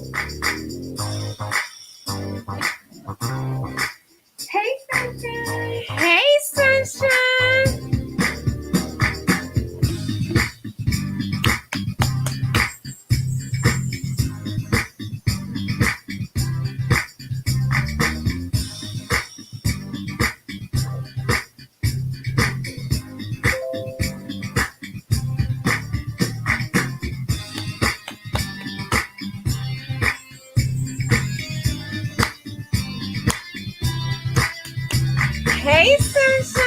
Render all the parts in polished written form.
Hey, Sunshine. Hey, Sunshine. Hey, Sunshine.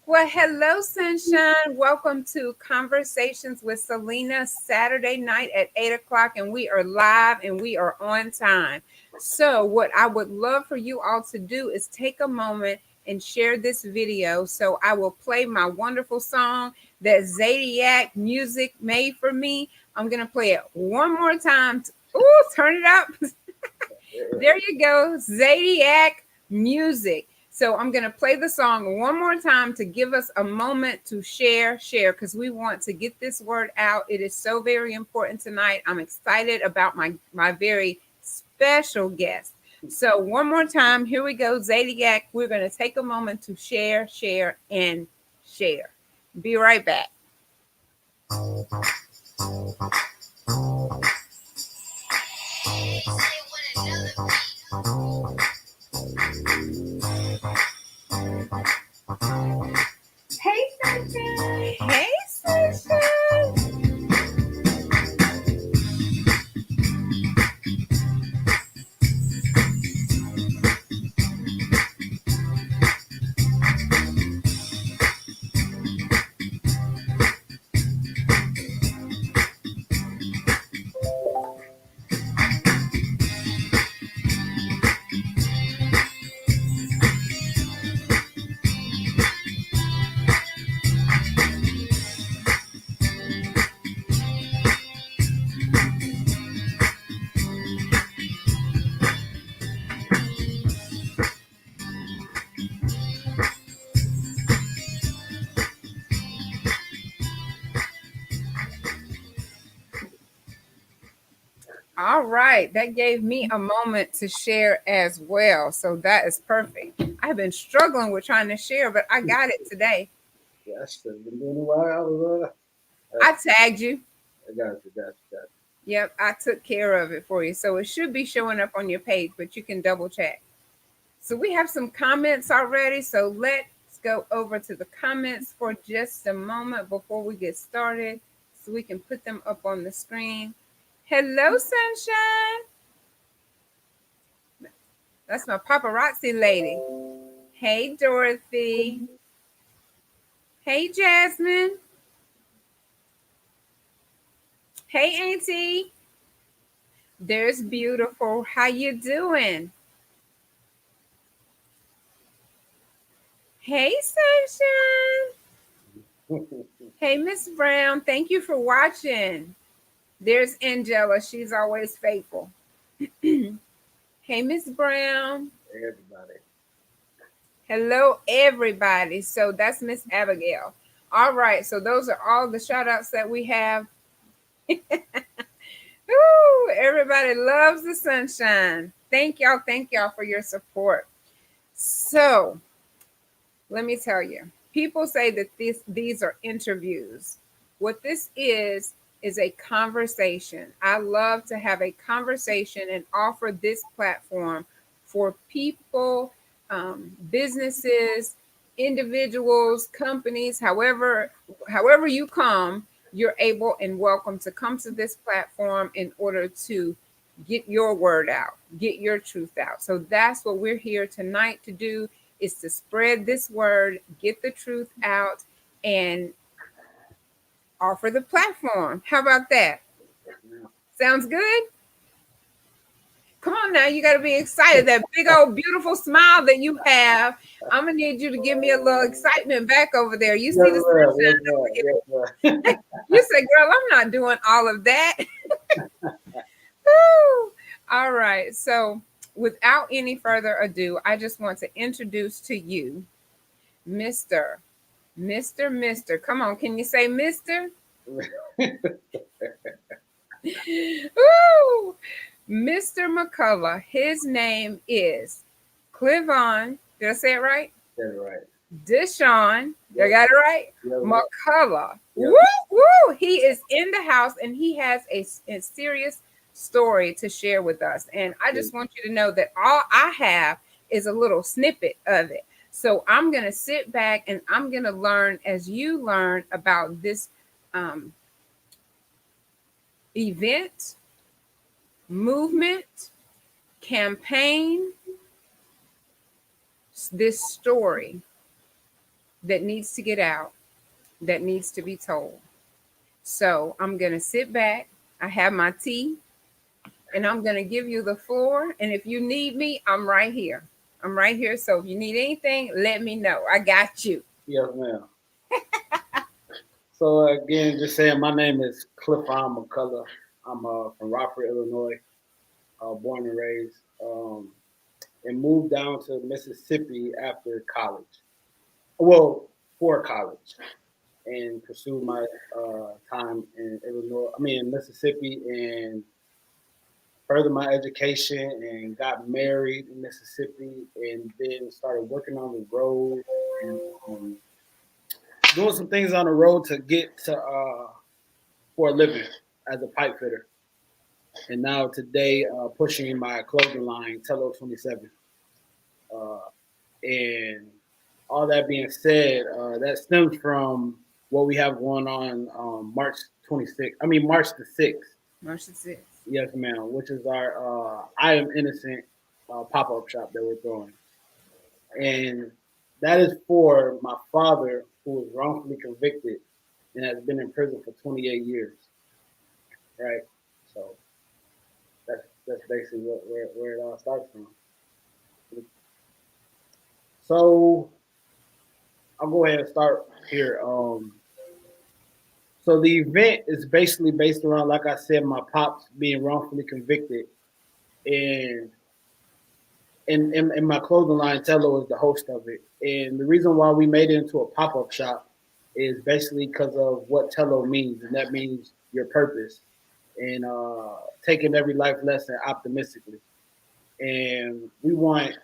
Well, hello, Sunshine. Welcome to Conversations with Celena, Saturday night at 8 o'clock, and we are live and we are on time. So, what I would love for you all to do is take a moment and share this video. So, I will play my wonderful song that Zodiac Music made for me. I'm going to play it one more time. Ooh, turn it up. There you go, Zodiac Music. So I'm going to play the song one more time to give us a moment to share, because we want to get this word out. It is so very important tonight. I'm excited about my very special guest. So one more time, here we go, Zodiac. We're going to take a moment to share, and share. Be right back. Hey, Sunshine. Hey, Sunshine. All right, that gave me a moment to share as well. So that is perfect. I've been struggling with trying to share, but I got it today. Yes, been doing a while. I tagged you. I got you. Yep, I took care of it for you. So it should be showing up on your page, but you can double check. So we have some comments already. So let's go over to the comments for just a moment before we get started so we can put them up on the screen. Hello, Sunshine. That's my paparazzi lady. Hey, Dorothy. Hey, Jasmine. Hey, Auntie. There's Beautiful. How you doing? Hey, Sunshine. Hey, Miss Brown. Thank you for watching. There's Angela. She's always faithful. Hey, Miss Brown. Hey, everybody. Hello, everybody. So that's Miss Abigail. All right. So those are all the shout outs that we have. Ooh, everybody loves the sunshine. Thank y'all for your support. So let me tell you, people say that these are interviews. What this is a conversation. I love to have a conversation and offer this platform for people, businesses, individuals, companies, however you come, you're able and welcome to come to this platform in order to get your word out, get your truth out. So that's what we're here tonight to do, is to spread this word, get the truth out, and offer the platform. How about that? Sounds good? Come on now, you got to be excited. That big old beautiful smile that you have. I'm gonna need you to give me a little excitement back over there. You see Yes, the ma'am. Yes, sunshine over ma'am. here. Yes, ma'am. You say, girl, I'm not doing all of that. Woo. All right. So, without any further ado, I just want to introduce to you Mr. Mr. Come on, can you say Mr.? Woo! Mr. McCullough. His name is Cliffvon. Did I say it right? That's right. Deshaun. You Yep. got it right? Yep. McCullough. Yep. Woo! Woo! He is in the house and he has a serious story to share with us. And I Yep. just want you to know that all I have is a little snippet of it. So I'm going to sit back and I'm going to learn as you learn about this um, event, movement, campaign, this story that needs to get out, that needs to be told. So I'm going to sit back. I have my tea and I'm going to give you the floor. And if you need me, I'm right here. I'm right here. So if you need anything, let me know. I got you. Yes, ma'am. So again, just saying, my name is Cliffvon McCullough. I'm from Rockford, Illinois, born and raised, and moved down to Mississippi after college. Well, for college, and pursued my time in Illinois. I mean, in Mississippi, and furthered my education and got married in Mississippi, and then started working on the road and doing some things on the road to get to for a living as a pipe fitter. And now today, pushing my clothing line, TELLO27. Uh, and all that being said, that stems from what we have going on March 26th. I mean, March the 6th. March the 6th. Yes, ma'am. Which is our I Am Innocent pop up shop that we're throwing. And that is for my father, who was wrongfully convicted and has been in prison for 28 years. Right? So that's basically where it all starts from. So I'll go ahead and start here. So the event is basically based around, like I said, my pops being wrongfully convicted, and in my clothing line, Tello is the host of it. And the reason why we made it into a pop up shop is basically because of what Tello means, and that means your purpose and taking every life lesson optimistically. And we want,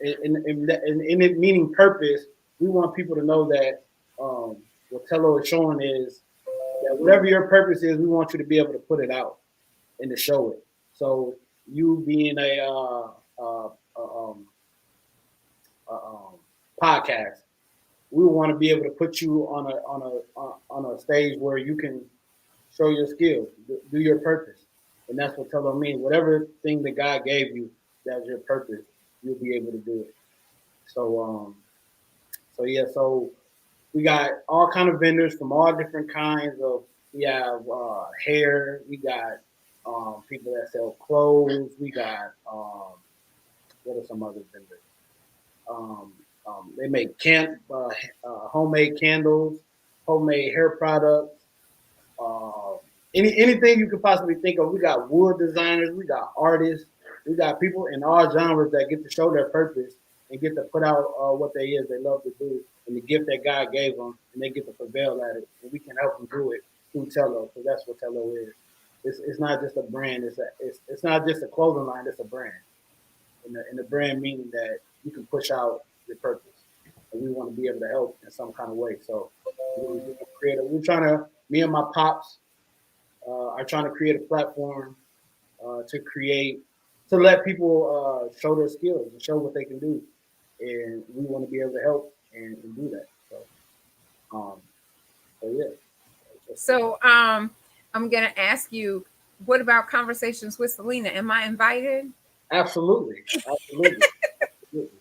in it meaning purpose, we want people to know that what Tello is showing is that whatever your purpose is, we want you to be able to put it out and to show it. So you being um, a podcast, we want to be able to put you on a stage where you can show your skills, do your purpose, and that's what Tello means. Whatever thing that God gave you, that's your purpose. You'll be able to do it. So so yeah, so we got all kind of vendors from all different kinds of. We have hair. We got people that sell clothes. We got what are some other vendors? Um, they make homemade candles, homemade hair products, uh, anything you could possibly think of. We got wood designers, we got artists, we got people in all genres that get to show their purpose and get to put out what they love to do and the gift that God gave them, and they get to prevail at it. And we can help them do it through Tello, because that's what Tello is. It's not just a brand. It's not just a clothing line. It's a brand, and the brand meaning that you can push out your purpose, and we want to be able to help in some kind of way. So we're trying to. Me and my pops are trying to create a platform to create to let people show their skills and show what they can do, and we want to be able to help and do that. Um, so yeah. So I'm gonna ask you, what about conversations with Celena? Am I invited? Absolutely, absolutely, absolutely,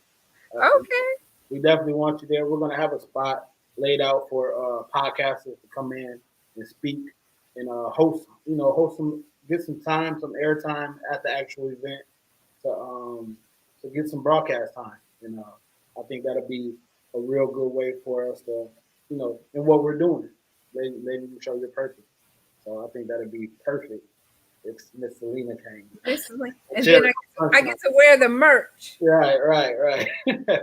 absolutely. Okay. We definitely want you there. We're going to have a spot laid out for podcasters to come in and speak and host. Host some, get some time, some airtime at the actual event. to get some broadcast time. And I think that'll be a real good way for us to, in what we're doing, letting you show your purpose. So I think that'd be perfect if Miss Celena came. And then I get to wear the merch. Right.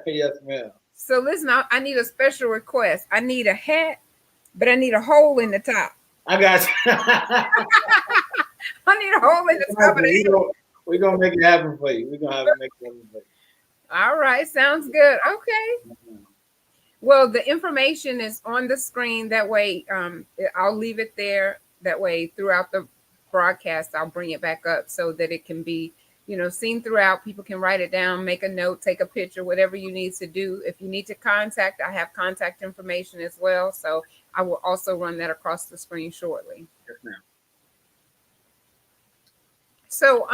Yes, ma'am. So listen, I need a special request. I need a hat, but I need a hole in the top. I got you. I need a hole in the top of the head. We're gonna make it happen for you. We're gonna have to make it happen for you. All right, sounds good. Okay. Well, the information is on the screen. That way, I'll leave it there. That way, throughout the broadcast, I'll bring it back up so that it can be, seen throughout. People can write it down, make a note, take a picture, whatever you need to do. If you need to contact, I have contact information as well. So I will also run that across the screen shortly. Yes, ma'am. So,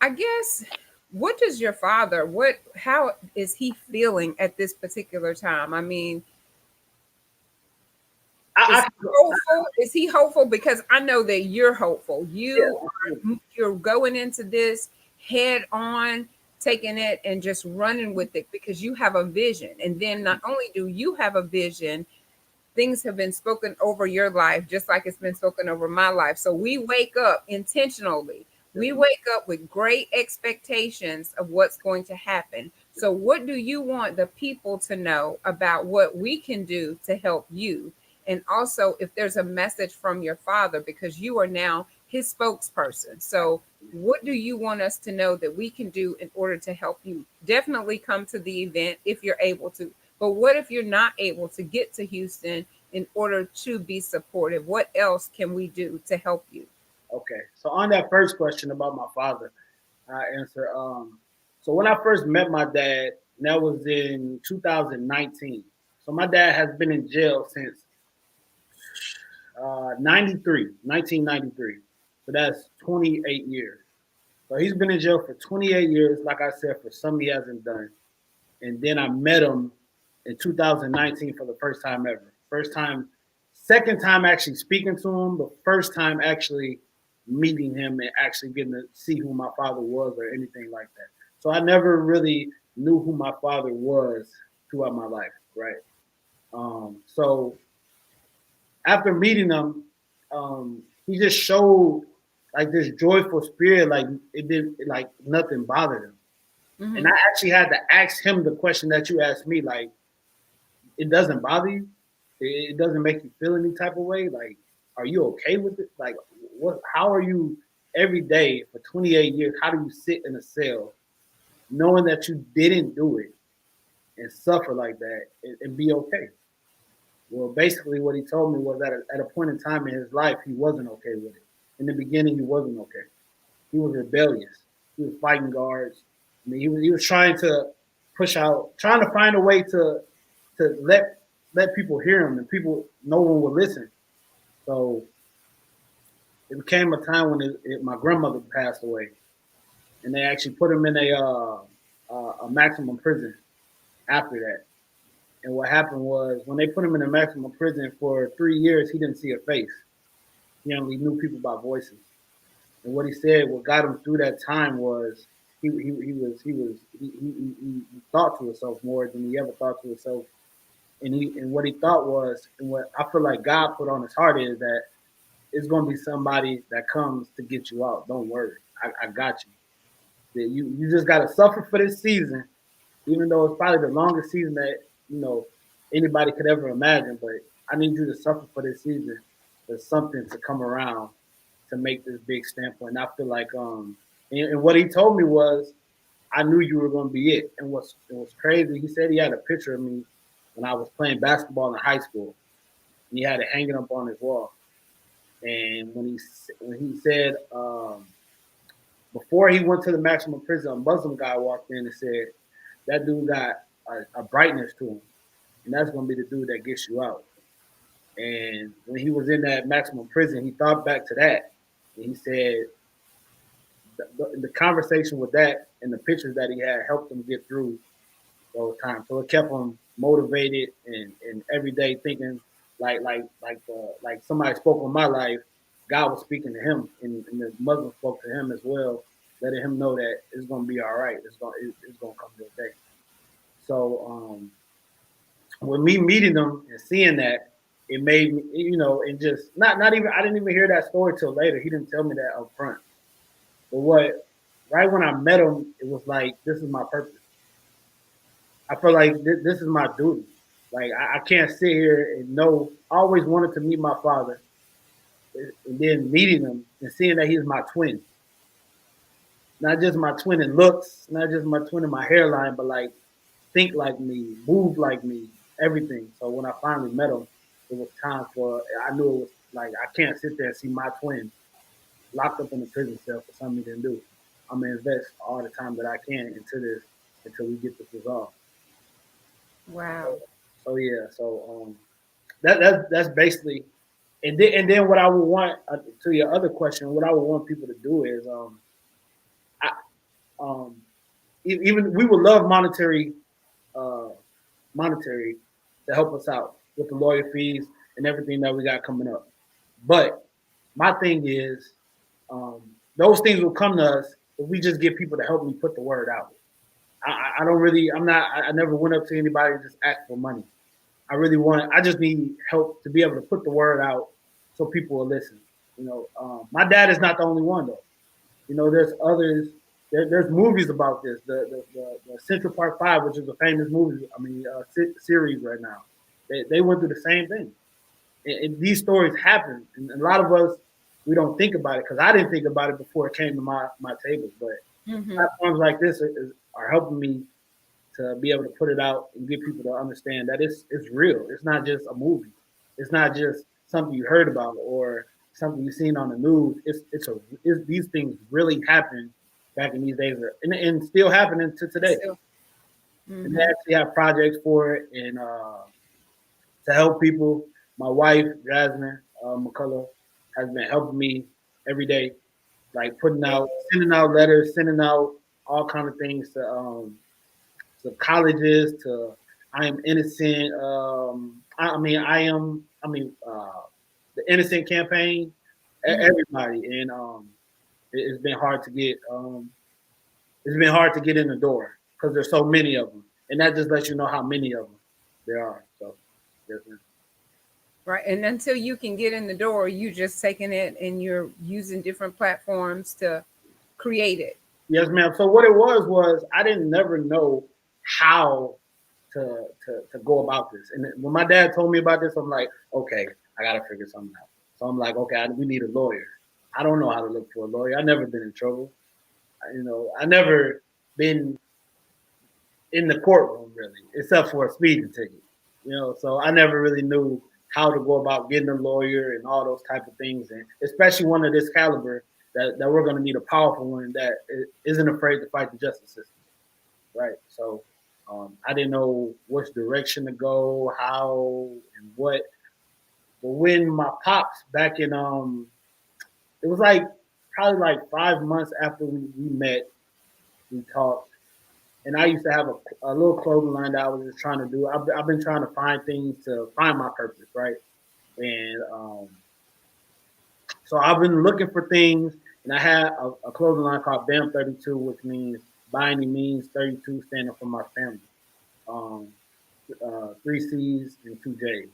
I guess, what does your father, how is he feeling at this particular time? I mean, is he hopeful? Because I know that you're hopeful. You're going into this head on, taking it and just running with it because you have a vision. And then not only do you have a vision, things have been spoken over your life, just like it's been spoken over my life. So we wake up intentionally. We wake up with great expectations of what's going to happen. So what do you want the people to know about what we can do to help you? And also if there's a message from your father, because you are now his spokesperson. So what do you want us to know that we can do in order to help you? Definitely come to the event if you're able to. But what if you're not able to get to Houston in order to be supportive? What else can we do to help you? Okay. So on that first question about my father, I answer. So when I first met my dad, that was in 2019. So my dad has been in jail since 1993. So that's 28 years. So he's been in jail for 28 years, like I said, for something he hasn't done. And then I met him in 2019 for the first time ever. Second time actually speaking to him, the first time actually meeting him and actually getting to see who my father was or anything like that. So I never really knew who my father was throughout my life, right? So after meeting him, he just showed like this joyful spirit, like it did, like nothing bothered him. Mm-hmm. And I actually had to ask him the question that you asked me, like, it doesn't bother you? It doesn't make you feel any type of way? Like, are you okay with it? Like, how are you every day for 28 years? How do you sit in a cell knowing that you didn't do it and suffer like that and be okay? Well, basically what he told me was that at a point in time in his life, he wasn't okay with it. In the beginning, he wasn't okay. He was rebellious. He was fighting guards. I mean, he was trying to trying to find a way to let people hear him, and no one would listen. So it became a time when my grandmother passed away, and they actually put him in a maximum prison after that. And what happened was when they put him in a maximum prison for 3 years, he didn't see a face. He only knew people by voices. And what he said, what got him through that time was he thought to himself more than he ever thought to himself. And what he thought was, and what I feel like God put on his heart is that it's going to be somebody that comes to get you out. Don't worry, I got you. That you just got to suffer for this season, even though it's probably the longest season that anybody could ever imagine. But I need you to suffer for this season. There's something to come around to make this big standpoint. And I feel like and what he told me was, I knew you were going to be it. And it was crazy. He said he had a picture of me when I was playing basketball in high school. And he had it hanging up on his wall. And when he said before he went to the maximum prison, a Muslim guy walked in and said, that dude got a brightness to him. And that's going to be the dude that gets you out. And when he was in that maximum prison, he thought back to that. And he said the conversation with that and the pictures that he had helped him get through those times. So it kept him motivated and every day thinking like somebody spoke on my life, God was speaking to him, and the Muslim spoke to him as well. letting him know that it's gonna be all right. It's gonna come to a day. So when me meeting them and seeing that, it made me, and just not even I didn't even hear that story till later. He didn't tell me that up front. But right when I met him, it was like this is my purpose. I feel like this is my duty. Like I can't sit here and know. I always wanted to meet my father, and then meeting him and seeing that he's my twin. Not just my twin in looks, not just my twin in my hairline, but like think like me, move like me, everything. So when I finally met him, it was time for. I knew it was like I can't sit there and see my twin locked up in a prison cell for something he didn't do. I'm gonna invest all the time that I can into this until we get this resolved. Wow. So yeah, so that's basically, and then what I would want to your other question, what I would want people to do is I, um, even we would love uh, monetary to help us out with the lawyer fees and everything that we got coming up. But my thing is, um, those things will come to us if we just get people to help me put the word out. I don't really, I'm not, I never went up to anybody and just asked for money. I just need help to be able to put the word out so people will listen. My dad is not the only one though. There's others. There's movies about this. The Central Park Five, which is a famous movie. Series right now. They went through the same thing, and these stories happen. And a lot of us we don't think about it because I didn't think about it before it came to my table. But Mm-hmm. platforms like this are helping me to be able to put it out and get people to understand that it's real. It's not just a movie. It's not just something you heard about or something you've seen on the news. These things really happened back in these days and still happening to today. So, And they mm-hmm. actually have projects for it and to help people. My wife Jasmine McCullough has been helping me every day, like sending out letters, sending out all kind of things to colleges, to I am innocent. The innocent campaign. Mm-hmm. Everybody, and it's been hard to get. It's been hard to get in the door because there's so many of them, and that just lets you know how many of them there are. So, yes, ma'am. Right. And until you can get in the door, you just taking it and you're using different platforms to create it. Yes, ma'am. So what it was I didn't never know how to go about this. And when my dad told me about this, I'm like, okay, I gotta figure something out. So I'm like, okay, we need a lawyer. I don't know how to look for a lawyer. I never been in trouble. I never been in the courtroom really, except for a speeding ticket. So I never really knew how to go about getting a lawyer and all those type of things, and especially one of this caliber that we're going to need a powerful one that isn't afraid to fight the justice system, right? So I didn't know which direction to go, how and what. But when my pops back in it was like probably like 5 months after we met, we talked, and I used to have a little clothing line that I was just trying to do. I've been trying to find things to find my purpose, right? And so I've been looking for things, and I had a clothing line called BAM 32, which means by any means 32, standing for my family. Um, three C's and two J's.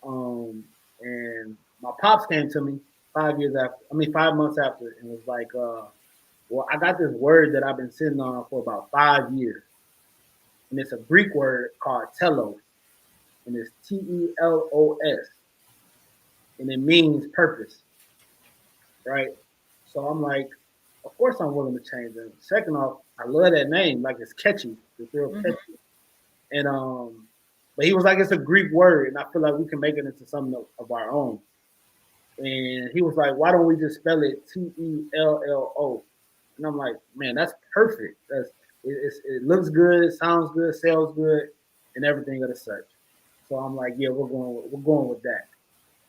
And my pops came to me 5 months after, and was like, well, I got this word that I've been sitting on for about 5 years. And it's a Greek word called telos, and it's TELOS, and it means purpose, right? So I'm like, of course I'm willing to change it. Second off, I love that name, like it's catchy, it's real Mm-hmm. catchy. And but he was like, it's a Greek word, and I feel like we can make it into something of our own. And he was like, why don't we just spell it TELLO? And I'm like, man, that's perfect. It looks good, it sounds good, sells good, and everything of the such. So I'm like, yeah, we're going with that.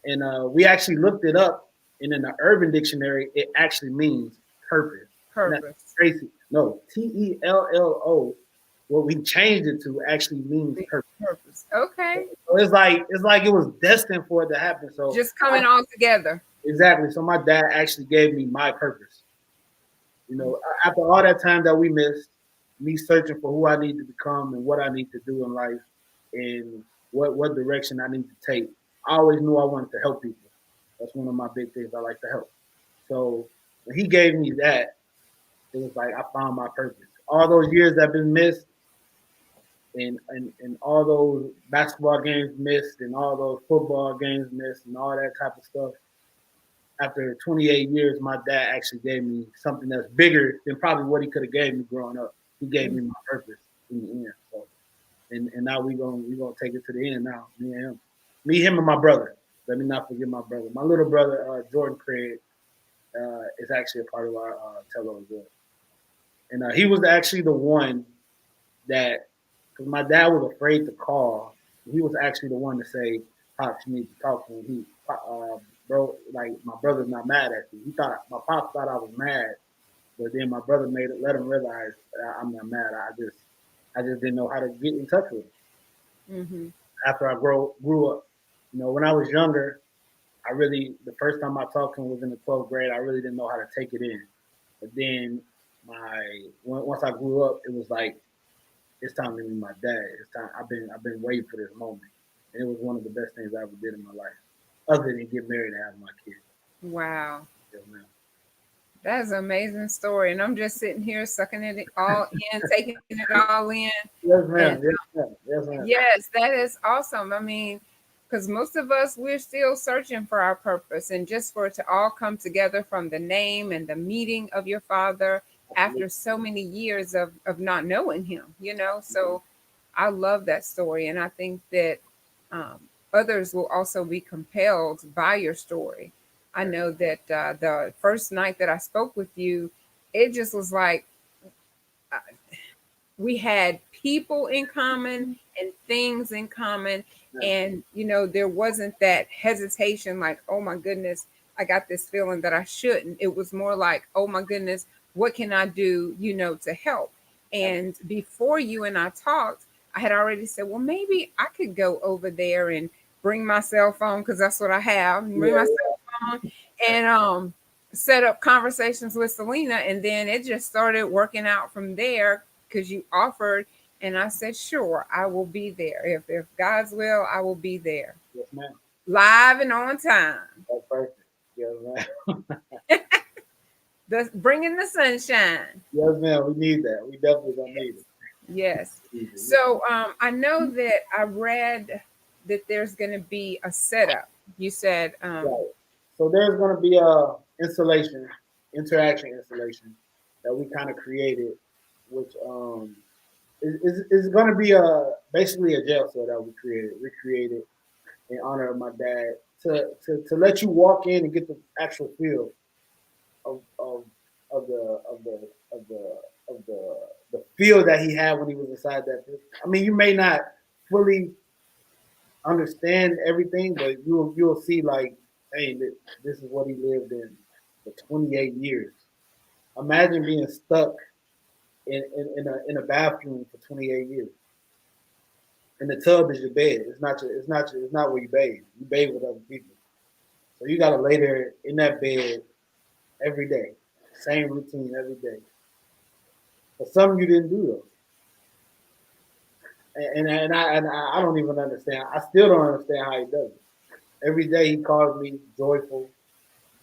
And we actually looked it up, and in the Urban Dictionary, it actually means purpose. And that's Purpose. crazy. No, TELLO. What we changed it to actually means The purpose. purpose. Okay. So it's like it was destined for it to happen. So Just coming all together. exactly. So my dad actually gave me my purpose. You know, after all that time that we missed, me searching for who I need to become and what I need to do in life and what direction I need to take, I always knew I wanted to help people. That's one of my big things. I like to help. So when he gave me that, it was like I found my purpose. All those years that have been missed, and all those basketball games missed, and all those football games missed, and all that type of stuff. After 28 years, my dad actually gave me something that's bigger than probably what he could have gave me growing up. He gave me my purpose in the end. So, and now we gonna take it to the end now. Me and him, him, and my brother. Let me not forget my brother. My little brother, Jordan Craig, is actually a part of our Tello as well. And he was actually the one that, because my dad was afraid to call. He was actually the one to say, "Pops, you need to talk to him." Bro, like my brother's not mad at you. He thought my pops thought I was mad, but then my brother let him realize I'm not mad. I just didn't know how to get in touch with him. Mm-hmm. After I grew up, you know, when I was younger, the first time I talked to him was in the 12th grade. I really didn't know how to take it in, but then once I grew up, it was like it's time to meet my dad. It's time. I've been waiting for this moment, and it was one of the best things I ever did in my life, other than get married and have my kids. Wow. Yes, ma'am. That's an amazing story. And I'm just sitting here sucking it all in, taking it all in. Yes, And ma'am. Yes, ma'am. Yes, ma'am. yes, that is awesome. I mean, because most of us, we're still searching for our purpose. And just for it to all come together from the name and the meeting of your father Absolutely. after so many years of not knowing him, you know? So I love that story. And I think that um, others will also be compelled by your story. I know that the first night that I spoke with you, it just was like, uh, we had people in common and things in common, Yeah. and there wasn't that hesitation like, oh my goodness, I got this feeling that I shouldn't. It was more like, oh my goodness, what can I do to help? And before you and I talked, I had already said, well, maybe I could go over there and bring my cell phone, because that's what I have, bring my Yeah. cell phone, and set up conversations with Celena, and then it just started working out from there because you offered, and I said, sure, I will be there. If God's will, I will be there. Yes, ma'am. Live and on time. That's perfect. Yes, ma'am. Bringing the sunshine. Yes, ma'am. We need that. We definitely gonna need it. Yes. We need it. So I know that I read that there's going to be a setup. You said, Right. So there's gonna be a interaction installation that we kind of created, which is going to be basically a jail cell that recreated in honor of my dad to let you walk in and get the actual feel of the of the of the of the feel that he had when he was inside that prison. I mean, you may not fully understand everything, but you'll see like, hey, this is what he lived in for 28 years. Imagine being stuck in a bathroom for 28 years. And the tub is your bed. It's not where you bathe. You bathe with other people. So you gotta lay there in that bed every day. Same routine every day. But some you didn't do though. And I don't even understand. I still don't understand how he does it. Every day he calls me joyful,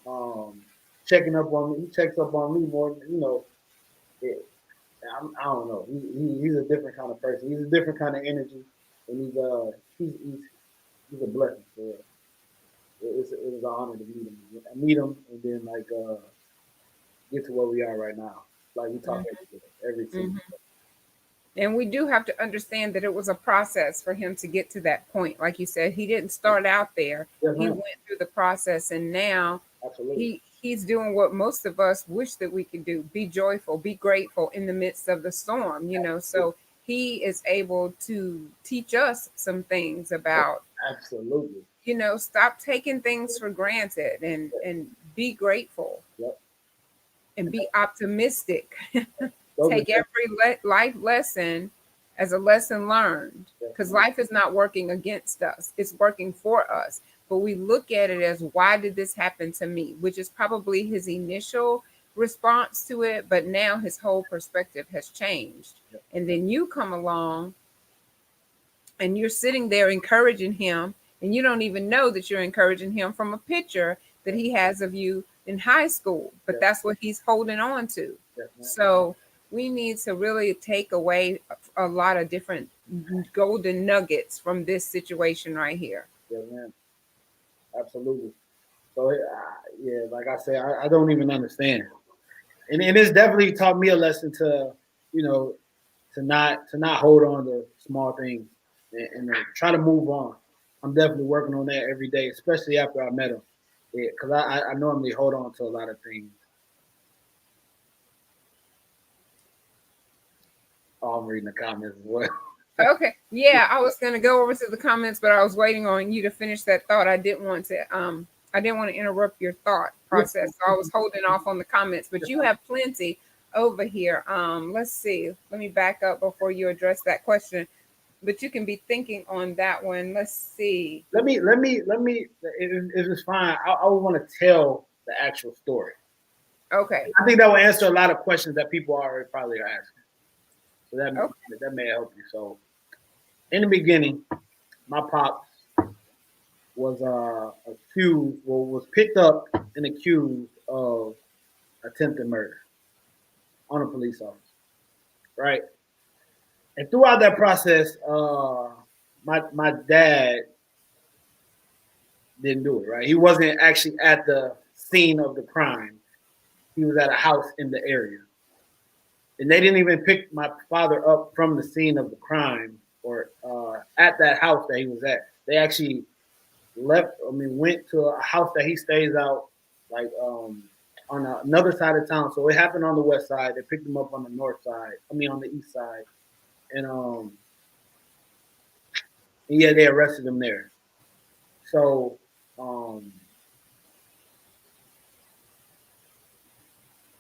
um, checking up on me. He checks up on me more than It, I don't know. He's a different kind of person. He's a different kind of energy, and he's a blessing. So it was an honor to meet him. I meet him, and then like get to where we are right now. Like we talk every single. mhm. And we do have to understand that it was a process for him to get to that point. Like you said, he didn't start out there. Yes, He ma'am. went through the process, and now Absolutely. he's doing what most of us wish that we could do: be joyful, be grateful in the midst of the storm. So he is able to teach us some things about, Absolutely. stop taking things for granted, and be grateful Yep. and be optimistic. Those are Take every life lesson as a lesson learned, yes, because ma'am. life is not working against us, it's working for us. But we look at it as, why did this happen to me, which is probably his initial response to it, but now his whole perspective has changed. Yep. And then you come along and you're sitting there encouraging him, and you don't even know that you're encouraging him from a picture that he has of you in high school, but Yep. that's what he's holding on to. Yep. So we need to really take away a lot of different golden nuggets from this situation right here. Yeah, man. Absolutely. So yeah, like I said, I don't even understand, and it's definitely taught me a lesson to, you know, to not hold on to small things and try to move on. I'm definitely working on that every day, especially after I met him, because I normally hold on to a lot of things. Oh, I'm reading the comments as well. Okay. Yeah, I was gonna go over to the comments, but I was waiting on you to finish that thought. I didn't want to interrupt your thought process. So I was holding off on the comments, but you have plenty over here. Let's see. Let me back up before you address that question. But you can be thinking on that one. Let's see. Let me. If it's fine, I would want to tell the actual story. Okay. I think that will answer a lot of questions that people already probably are asking. So that may help you. So in the beginning, my pops was was picked up and accused of attempted murder on a police officer, right? And throughout that process, my dad didn't do it, right? He wasn't actually at the scene of the crime. He was at a house in the area. And they didn't even pick my father up from the scene of the crime or at that house that he was at. They actually went to a house that he stays out, like on another side of town. So it happened on the west side. They picked him up on the north side. On the east side, and yeah, they arrested him there. So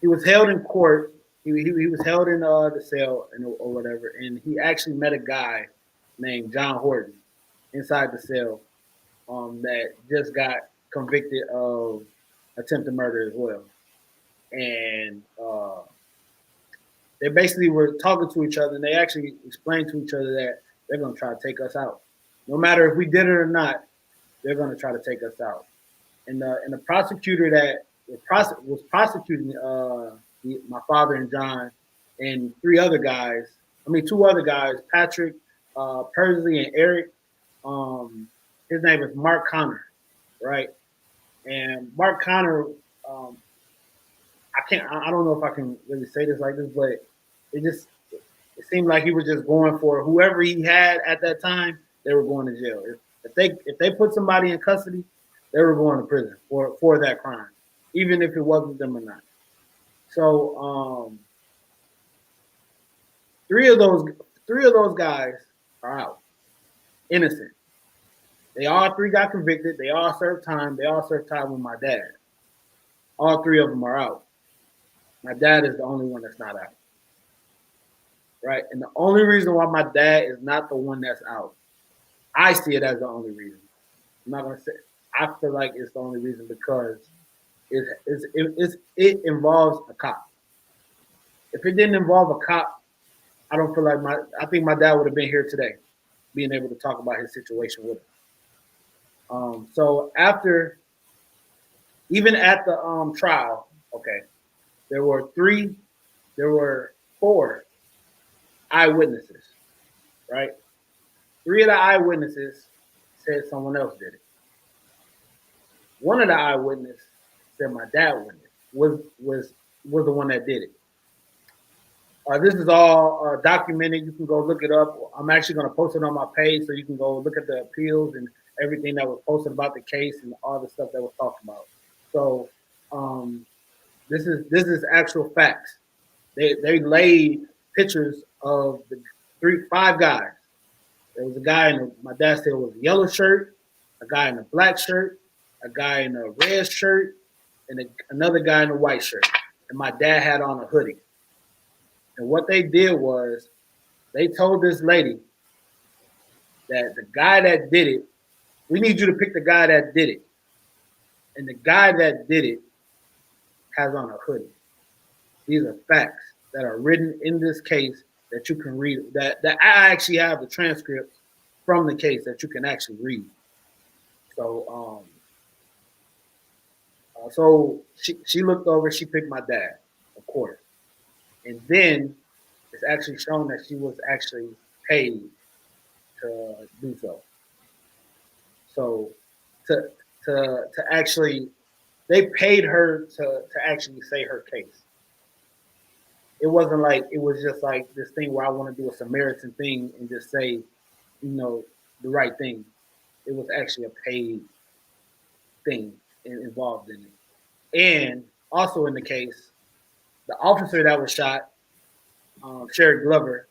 he was held in court. He was held in the cell or whatever, and he actually met a guy named John Horton inside the cell that just got convicted of attempted murder as well. And they basically were talking to each other, and they actually explained to each other that they're going to try to take us out. No matter if we did it or not, they're going to try to take us out. And the prosecutor that was prosecuting my father and John and two other guys, Patrick, Persley, and Eric. His name is Mark Connor, right? And Mark Connor, I don't know if I can really say this like this, but it seemed like he was just going for whoever he had at that time. They were going to jail. If they put somebody in custody, they were going to prison for that crime, even if it wasn't them or not. So three of those guys are out, innocent. They all three got convicted. They all served time. They all served time with my dad. All three of them are out. My dad is the only one that's not out. Right? And the only reason why my dad is not the one that's out, I see it as the only reason. I'm not gonna say I feel like it's the only reason because it involves a cop. If it didn't involve a cop, I don't feel like I think my dad would have been here today, being able to talk about his situation with him. So even at the trial, okay, there were four eyewitnesses, right? Three of the eyewitnesses said someone else did it. One of the eyewitnesses said my dad was the one that did it. This is all documented. You can go look it up. I'm actually going to post it on my page so you can go look at the appeals and everything that was posted about the case and all the stuff that was talked about. So this is actual facts. They laid pictures of the five guys. There was a guy my dad said it was a yellow shirt, a guy in a black shirt, a guy in a red shirt, and another guy in a white shirt. And my dad had on a hoodie. And what they did was they told this lady that the guy that did it, we need you to pick the guy that did it. And the guy that did it has on a hoodie. These are facts that are written in this case that you can read. That I actually have the transcripts from the case that you can actually read. So so she looked over. She picked my dad, of course, and then it's actually shown that she was actually paid to do so. So to to actually they paid her to actually say her case. It wasn't like it was just like this thing where I want to do a Samaritan thing and just say, the right thing. It was actually a paid thing involved in it. And also in the case, the officer that was shot, Sherry Glover,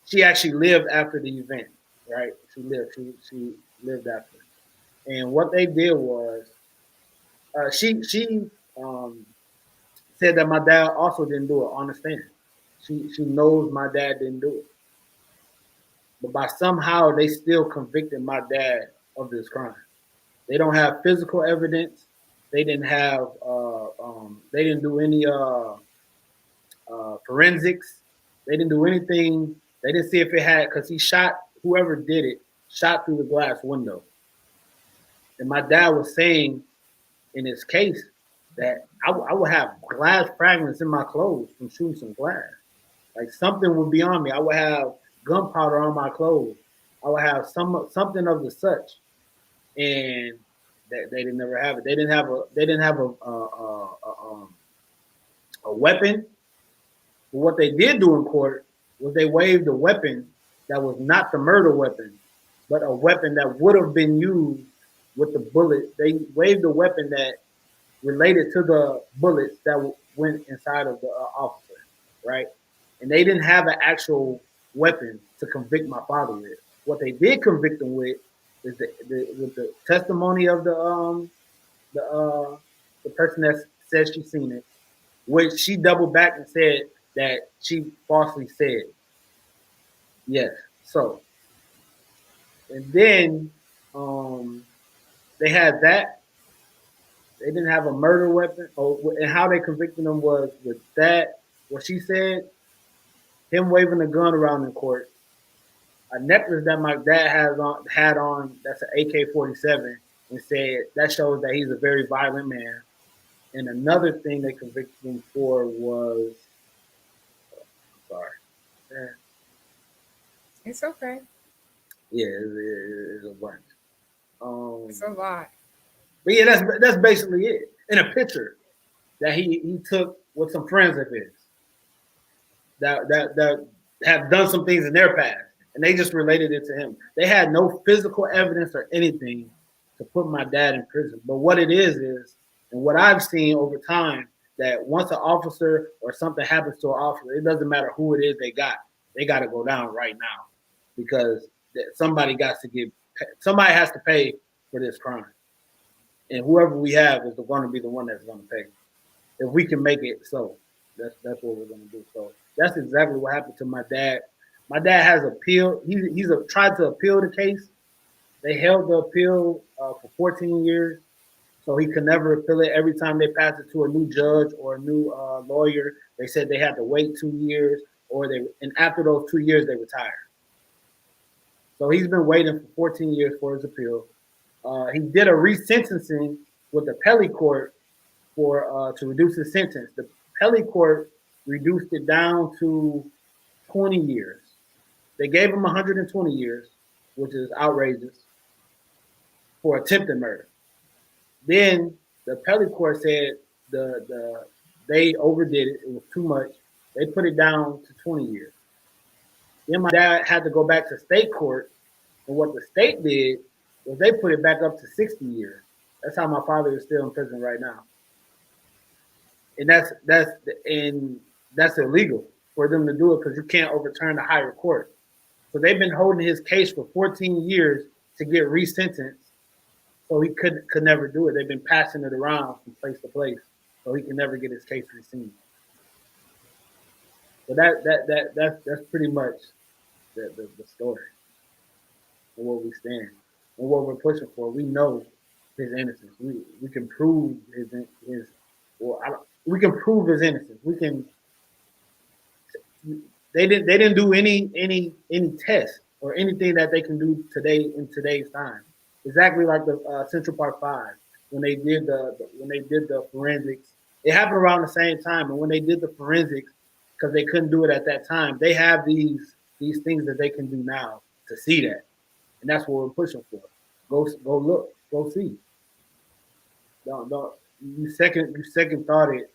she actually lived after the event, right? She lived. She lived after. And what they did was, she said that my dad also didn't do it on the stand. She knows my dad didn't do it, but by somehow they still convicted my dad of this crime. They don't have physical evidence. They didn't have. They didn't do any forensics. They didn't do anything. They didn't see if it had because he shot whoever did it shot through the glass window. And my dad was saying in his case that I would have glass fragments in my clothes from shooting some glass. Like something would be on me. I would have gunpowder on my clothes. I would have something of the such, and they didn't never have it. They didn't have a weapon. But what they did do in court was they waived a weapon that was not the murder weapon, but a weapon that would have been used with the bullet. They waived a weapon that related to the bullets that went inside of the officer, right? And they didn't have an actual weapon to convict my father with. What they did convict him with is with the testimony of the uh, the person that said she seen it, which she doubled back and said that she falsely said yes. So and then they had that. They didn't have a murder weapon. Oh, and how they convicted him was with that. What she said, him waving a gun around in court, a necklace that my dad had on that's an AK-47, and said that shows that he's a very violent man. And another thing they convicted him for was, sorry, It's okay. yeah, it's a bunch. It's a lot. But yeah, that's basically it. In a picture that he took with some friends of his that have done some things in their past, and they just related it to him. They had no physical evidence or anything to put my dad in prison. But what it is, and what I've seen over time, that once an officer or something happens to an officer, it doesn't matter who it is they got to go down right now because somebody has to pay for this crime, and whoever we have is going to be the one that's going to pay. If we can make it so, that's what we're going to do. So that's exactly what happened to my dad. My dad has appealed. He's tried to appeal the case. They held the appeal for 14 years, so he could never appeal it. Every time they passed it to a new judge or a new lawyer, they said they had to wait 2 years, and after those 2 years they retired. So he's been waiting for 14 years for his appeal. He did a resentencing with the Pelly court for to reduce his sentence. The Pelly court reduced it down to 20 years. They gave him 120 years, which is outrageous, for attempted murder. Then the Pelly court said they overdid it. It was too much. They put it down to 20 years. Then my dad had to go back to state court, and what the state did was they put it back up to 60 years. That's how my father is still in prison right now. And that's illegal for them to do it because you can't overturn the higher court. So they've been holding his case for 14 years to get resentenced, so he could never do it. They've been passing it around from place to place, so he can never get his case rescinded. So that's pretty much the story and where we stand and what we're pushing for. We know his innocence. We can prove his well. we can prove his innocence. We can. They didn't do any test or anything that they can do today in today's time. Exactly like the Central Park Five when they did the forensics. It happened around the same time, and when they did the forensics, because they couldn't do it at that time, they have these things that they can do now to see that, and that's what we're pushing for. Go look, go see. Don't you second thought it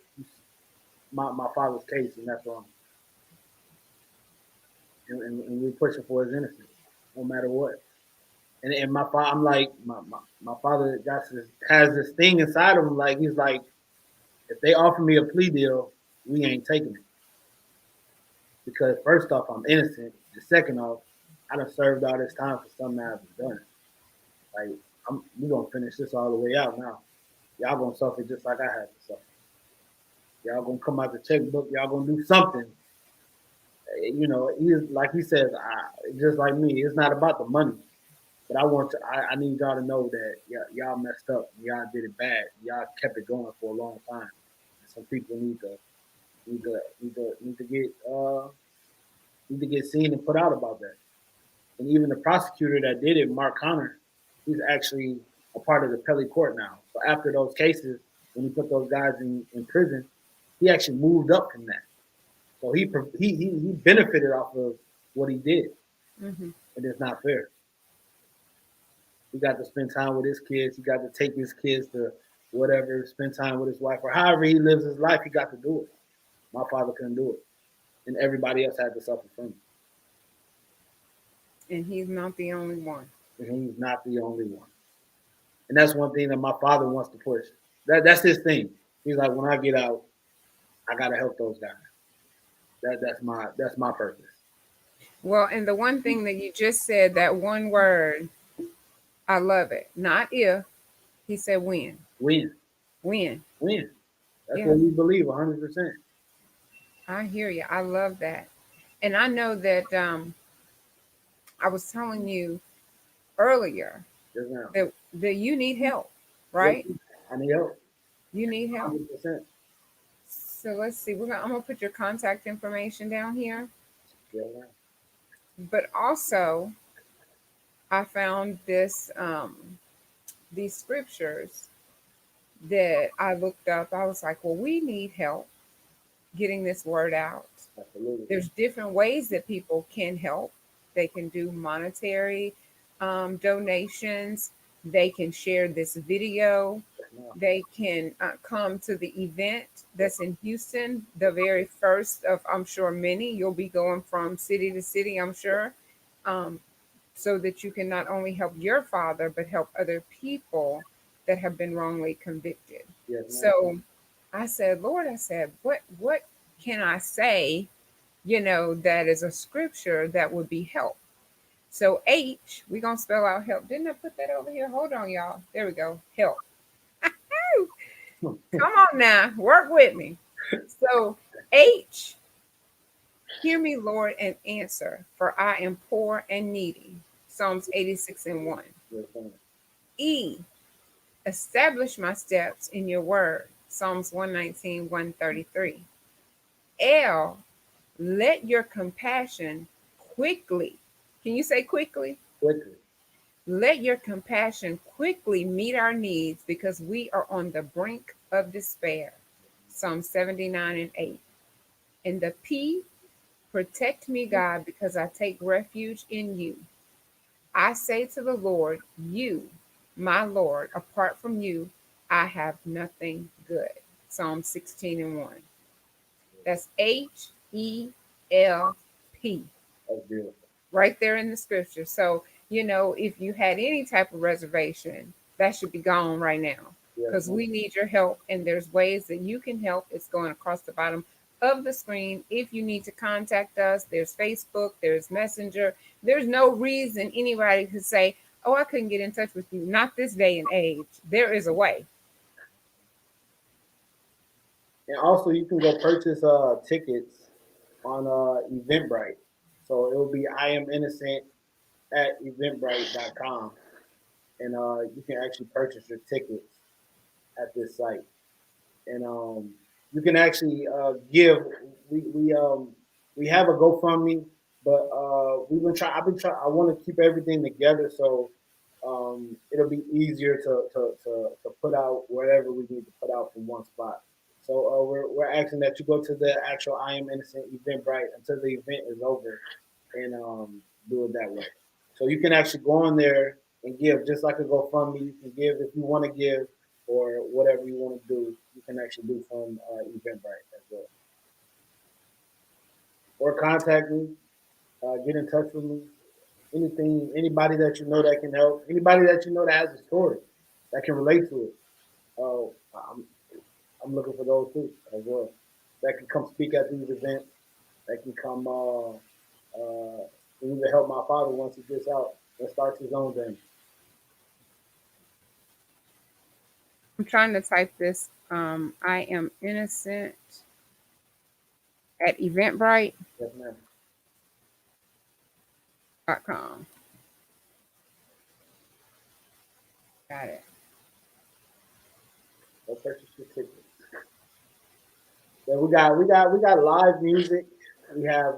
my father's case, and that's wrong. And we're pushing for his innocence, no matter what. And my father, I'm like, my father has this thing inside of him, like he's like, if they offer me a plea deal, we ain't taking it because first off, I'm innocent. The second off, I done served all this time for something I haven't done. Like we gonna finish this all the way out now. Y'all gonna suffer just like I had to suffer. Y'all gonna come out the checkbook. Y'all gonna do something. He's like he says, just like me. It's not about the money. But I need y'all to know that y'all messed up. Y'all did it bad. Y'all kept it going for a long time. Some people need to get seen and put out about that. And even the prosecutor that did it, Mark Connor, he's actually a part of the Pelly court now. So after those cases, when he put those guys in prison, he actually moved up from that. So he benefited off of what he did, and it's not fair. He got to spend time with his kids. He got to take his kids to whatever, spend time with his wife, or however he lives his life. He got to do it. My father couldn't do it, and everybody else had to suffer from it. And he's not the only one. And he's not the only one. And that's one thing that my father wants to push. That's his thing. He's like, when I get out, I gotta help those guys. That's my purpose. Well, and the one thing that you just said, that one word, I love it. Not if, he said when. Win. When. Win. That's Yeah. what we believe 100%. I hear you. I love that. And I know that I was telling you earlier Yes, ma'am. that you need help, right? Yes, I need help. You need help. 100%. So let's see. I'm gonna put your contact information down here. Yes, ma'am. But also, I found these scriptures that I looked up. I was like, well, we need help getting this word out. Absolutely. There's different ways that people can help. They can do monetary donations. They can share this video. They can come to the event that's in Houston, the very first of, I'm sure, many. You'll be going from city to city, I'm sure, um, so that you can not only help your father, but help other people that have been wrongly convicted. Yes, So I said, Lord, I said, what can I say, that is a scripture that would be help? So H, we're going to spell out help. Didn't I put that over here? Hold on, y'all. There we go. Help. Come on now. Work with me. So H, hear me, Lord, and answer, for I am poor and needy. Psalms 86:1. Yes, ma'am. E, establish my steps in your word. Psalms 119:133. L, let your compassion quickly, can you say quickly? Quickly. Let your compassion quickly meet our needs because we are on the brink of despair. Psalm 79:8. And the P, protect me, God, because I take refuge in you. I say to the Lord, you, my Lord, apart from you, I have nothing good. Psalm 16:1. That's HELP, That's beautiful. right there in the scripture. So, if you had any type of reservation, that should be gone right now Yes, because we need your help. And there's ways that you can help. It's going across the bottom of the screen. If you need to contact us, there's Facebook, there's Messenger. There's no reason anybody could say, oh, I couldn't get in touch with you. Not this day and age. There is a way. And also, you can go purchase tickets on Eventbrite. So it will be I am innocent at eventbrite.com, and you can actually purchase your tickets at this site. And you can actually give. We have a GoFundMe, but we've been trying. I've been trying. I want to keep everything together, so it'll be easier to put out whatever we need to put out from one spot. So we're asking that you go to the actual I Am Innocent Eventbrite until the event is over, and do it that way. So you can actually go on there and give, just like a GoFundMe. You can give if you want to give, or whatever you want to do. You can actually do from Eventbrite as well, or contact me, get in touch with me. Anything, anybody that you know that can help, anybody that you know that has a story that can relate to it. Uh, I'm, I'm looking for those too as well. That can come speak at these events. That can come and even help my father once he gets out and starts his own journey. I'm trying to type this. I am innocent at eventbrite.com. Yes, ma'am. Got it. Go purchase your ticket. Then we got live music. We have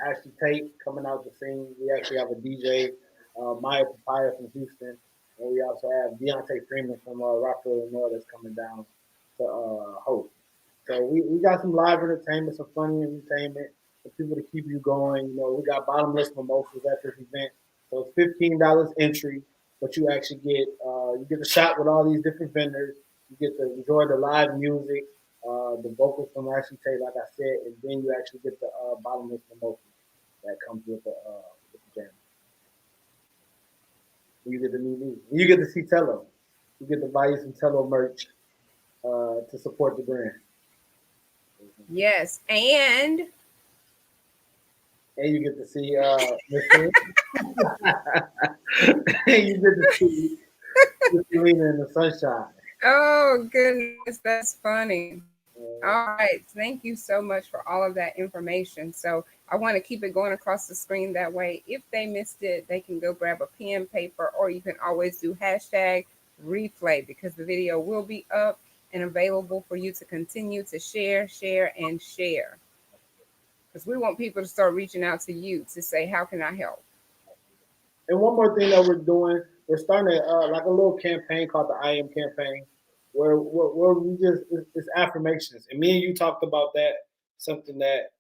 Ashley Tate coming out to sing. We actually have a DJ, Maya Papaya from Houston, and we also have Deontay Freeman from Rockville, Illinois, that's coming down to host. So we got some live entertainment, some funny entertainment for people to keep you going. You know, we got bottomless mimosas at this event, so it's $15 entry, but you get a shot with all these different vendors. You get to enjoy the live music, the vocals from Ashley Tate, like I said, and then you actually get the bottomless mimosa that comes with the jam. You get the new music. You get to see Tello. You get to buy you some Tello merch to support the brand. Yes, and And you get to see Mr. and you get to see Celena in the sunshine. oh goodness, that's funny. Uh, All right, thank you so much for all of that information. So I want to keep it going across the screen that way. If they missed it, they can go grab a pen, paper, or you can always do hashtag replay because the video will be up and available for you to continue to share, share, and share. Because we want people to start reaching out to you to say, how can I help? and one more thing that we're doing, we're starting like a little campaign called the I Am campaign, where we just it's affirmations. And me and you talked about that, something that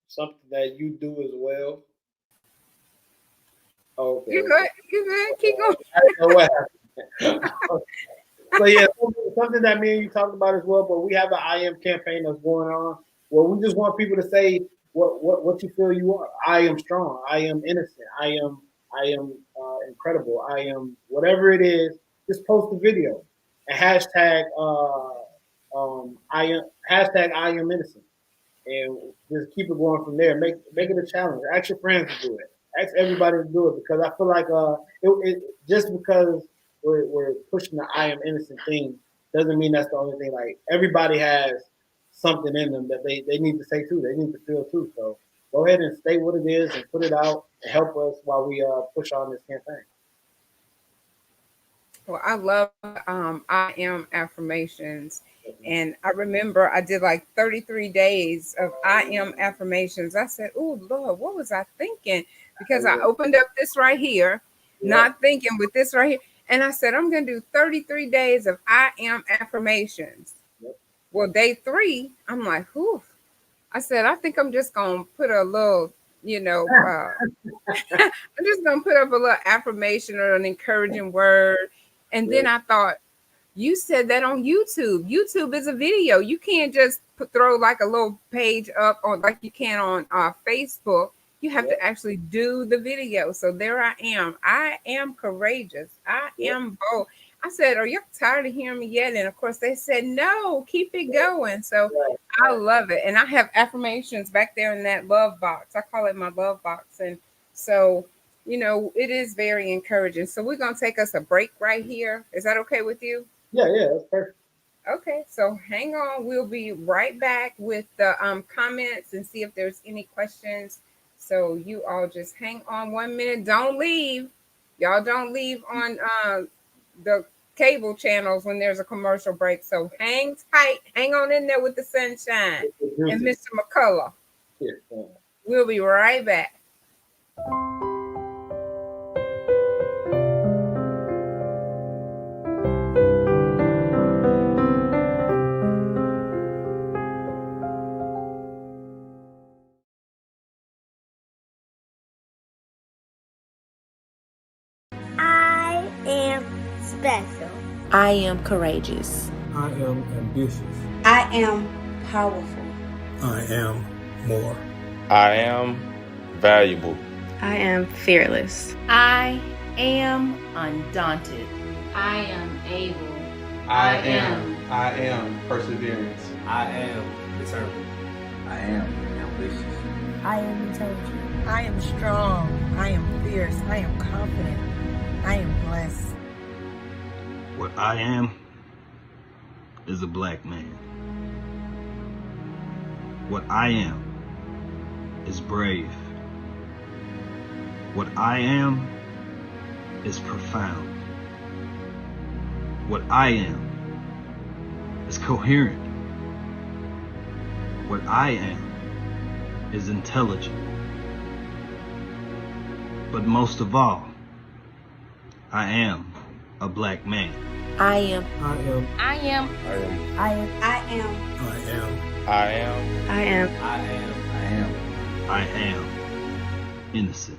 something that you do as well. Oh, okay, You okay. good? You good? Keep going. I don't know what happened. So yeah, something that me and you talked about as well. But we have an I Am campaign that's going on where we just want people to say what you feel you are. I am strong. I am innocent. I am incredible. I am whatever it is. Just post the video and hashtag I am innocent, and just keep it going from there. Make it a challenge. Ask your friends to do it. Ask everybody to do it because I feel like just because we're pushing the I am innocent thing doesn't mean that's the only thing. Like everybody has something in them that they need to say too. They need to feel too. So go ahead and state what it is and put it out and help us while we push on this campaign. Well, I love I am affirmations. And I remember I did like 33 days of I am affirmations. I said, oh, Lord, what was I thinking? Because I opened up this right here, Yeah. not thinking with this right here. And I said, I'm going to do 33 days of I am affirmations. Yep. Well, day 3, I'm like, whew. I said, I think I'm just going to put a little, I'm just going to put up a little affirmation or an encouraging word. And Yeah. then I thought, you said that on YouTube. YouTube is a video. You can't just throw like a little page up on like you can on Facebook. You have Yeah. to actually do the video. So there I am. I am courageous. I Yeah. am bold. I said, are you tired of hearing me yet? And of course they said, no, keep it going. So Right. I Right. love it. And I have affirmations back there in that love box. I call it my love box. And so, it is very encouraging. So we're going to take us a break right here. Is that okay with you? Yeah. Yeah. That's perfect. Okay, so hang on. We'll be right back with the comments and see if there's any questions. So you all just hang on 1 minute. Don't leave. Y'all don't leave on the cable channels when there's a commercial break. So hang tight, hang on in there with the sunshine and Mr. McCullough. Yeah. We'll be right back. I am special. I am courageous. I am ambitious. I am powerful. I am more. I am valuable. I am fearless. I am undaunted. I am able. I am perseverance. I am determined. I am ambitious. I am intelligent. I am strong. I am fierce. I am confident. I am blessed. What I am is a black man. What I am is brave. What I am is profound. What I am is coherent. What I am is intelligent. But most of all, I am a black man. I am. I am. I am. I am. I am. I am. I am. I am. I am. I am. I am. I am innocent.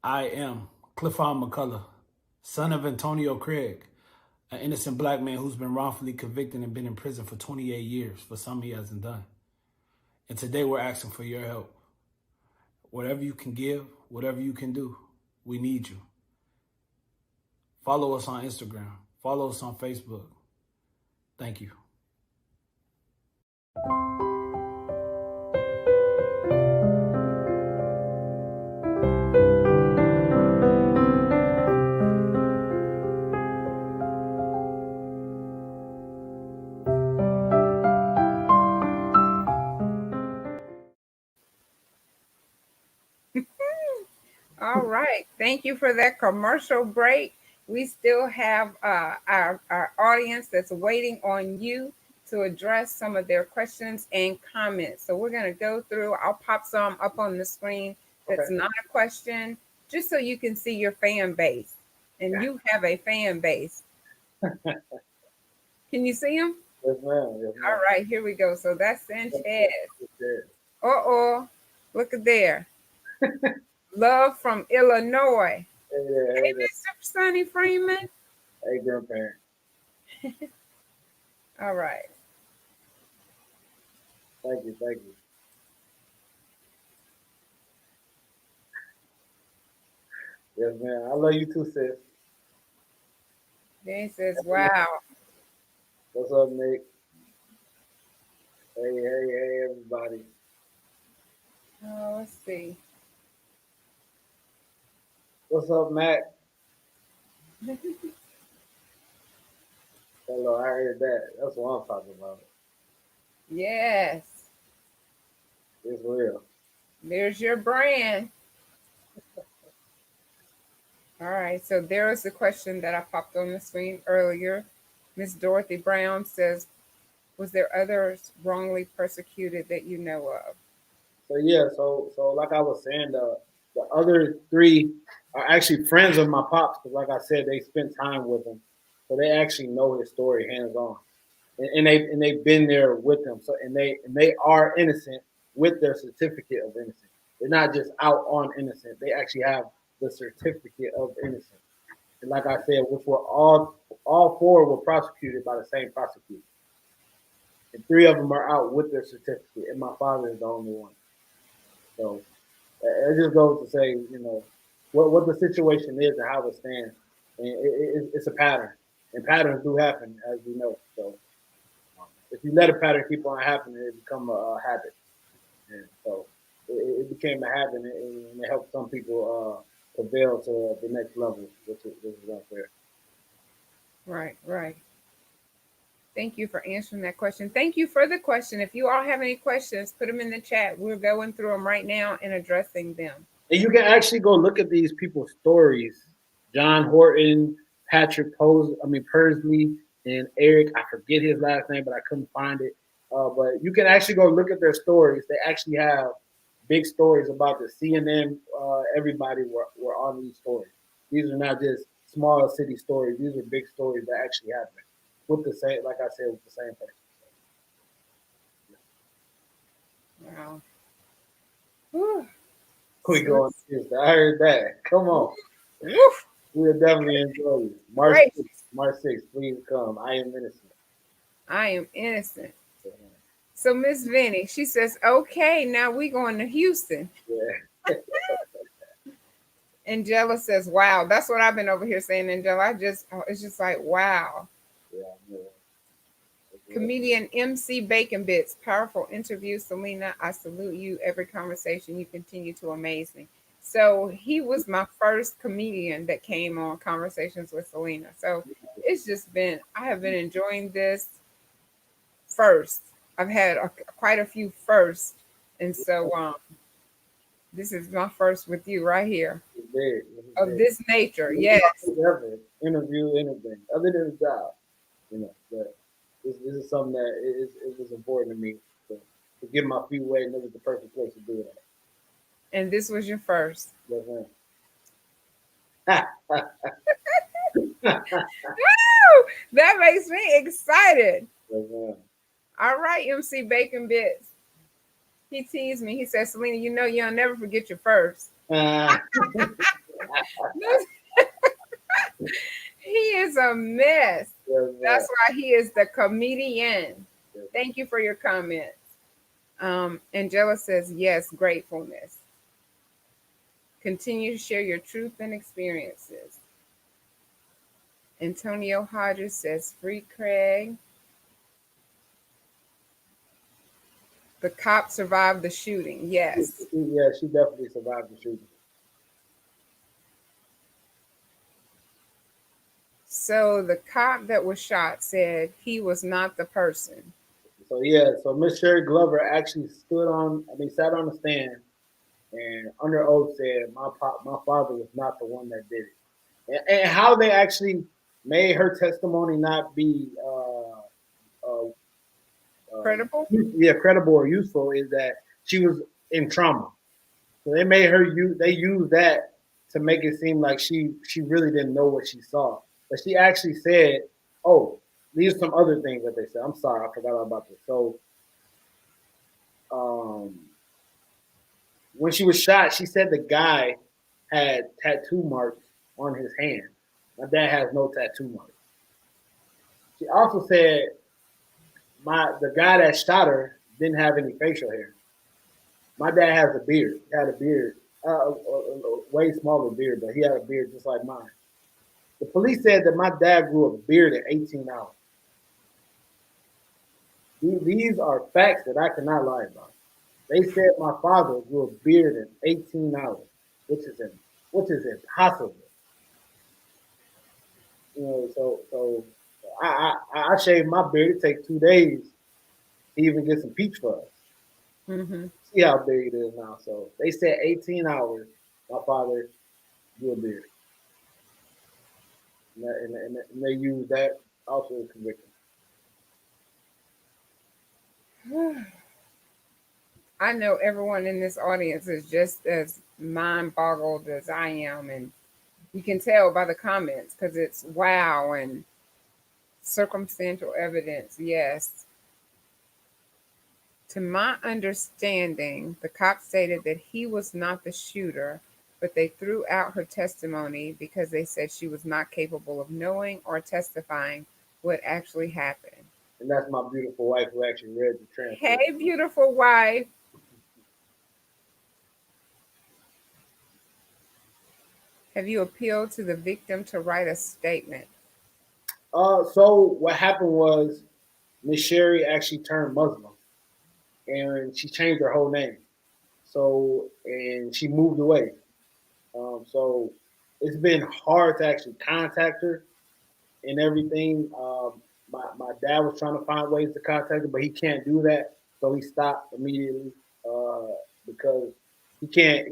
I am Cliffvon McCullough, son of Antonio Craig, an innocent black man who's been wrongfully convicted and been in prison for 28 years for something he hasn't done. And today we're asking for your help. Whatever you can give, whatever you can do, we need you. Follow us on Instagram. Follow us on Facebook. Thank you. All right. Thank you for that commercial break. We still have our audience that's waiting on you to address some of their questions and comments. So we're going to go through. I'll pop some up on the screen that's not a question, just so you can see your fan base. And you have a fan base. Can you see them? Yes, ma'am. Yes, ma'am. All right, here we go. So that's Sanchez. Uh-oh. Look at there. Love from Illinois. Hey, Mr. Sonny Freeman. Hey, grandparent. All right. Thank you. Thank you. Yes, man. I love you too, sis. Then he says, wow. What's up, Nick? Hey, everybody. Oh, let's see. What's up, Matt? Hello, I heard that. That's what I'm talking about. Yes. It's real. There's your brand. All right, so there was the question that I popped on the screen earlier. Miss Dorothy Brown says, was there others wrongly persecuted that you know of? So yeah, so like I was saying, the other three are actually friends of my pops, because like I said, they spent time with him. So they actually know his story hands on. And they've been there with him. So and they are innocent with their certificate of innocence. They're not just out on innocent. They actually have the certificate of innocence. And like I said, which were all four were prosecuted by the same prosecutor. And three of them are out with their certificate, and my father is the only one. So it just goes to say, you know, what the situation is and how it stands. And it's a pattern, and patterns do happen, as we know. So if you let a pattern keep on happening, it becomes a habit. And so it became a habit, and it helped some people prevail to the next level, which is unfair. Right, right. Thank you for answering that question. Thank you for the question. If you all have any questions, put them in the chat. We're going through them right now and addressing them. And you can actually go look at these people's stories. John Horton, Persley, and Eric. I forget his last name, but I couldn't find it. But you can actually go look at their stories. They actually have big stories about the CNN. Everybody were on these stories. These are not just small city stories. These are big stories that actually happen with the same, like I said, with the same person. Wow. Whew. We going I heard that. Come on. Woof. We'll definitely enjoy you. March 6th, please come. I am innocent. I am innocent. So Miss Vinny, she says, okay, now we going to Houston. Yeah. Angela says, wow. That's what I've been over here saying, Angela. It's just like, wow. Yeah. Comedian MC Bacon Bits, powerful interview. Celena, I salute you. Every conversation you continue to amaze me. So he was my first comedian that came on Conversations with Celena. So it's just been, I have been enjoying this first. I've had quite a few firsts. And so this is my first with you right here. Of this nature, yes. Never interview anything other than a job. But this is something that it was important to me to get my feet wet, and it was the perfect place to do that. And this was your first. Yes, ma'am. That makes me excited. Yes, ma'am. All right, MC Bacon Bits. He teased me. He said, Celena, you'll never forget your first. He is a mess. Yes, that's why he is the comedian. Yes. Thank you for your comments. Angela says, yes, gratefulness. Continue to share your truth and experiences. Antonio Hodges says, free Craig. The cop survived the shooting. Yes. Yeah, she definitely survived the shooting. So the cop that was shot said he was not the person. So Miss Sherry Glover actually sat on the stand and under oath said my father was not the one that did it. And how they actually made her testimony not be credible? Credible or useful is that she was in trauma. So they made her they used that to make it seem like she really didn't know what she saw. But she actually said, oh, these are some other things that they said. I'm sorry, I forgot about this. So when she was shot, she said the guy had tattoo marks on his hand. My dad has no tattoo marks. She also said the guy that shot her didn't have any facial hair. My dad has a beard. He had a beard, a way smaller beard, but he had a beard just like mine. The police said that my dad grew a beard at 18 hours. These are facts that I cannot lie about. They said my father grew a beard in 18 hours, which is impossible. So I shaved my beard. It takes 2 days to even get some peach fuzz. Mm-hmm. See how big it is now. So they said 18 hours. My father grew a beard, and they use that also to convict him. I know everyone in this audience is just as mind-boggled as I am, and you can tell by the comments because it's wow and circumstantial evidence. Yes. To my understanding, the cop stated that he was not the shooter, but they threw out her testimony because they said she was not capable of knowing or testifying what actually happened. And that's my beautiful wife who actually read the transcript. Hey, beautiful wife. Have you appealed to the victim to write a statement? So what happened was Miss Sherry actually turned Muslim, and she changed her whole name. So and she moved away. So it's been hard to actually contact her. and everything. My dad was trying to find ways to contact him, but he can't do that, so he stopped immediately because he can't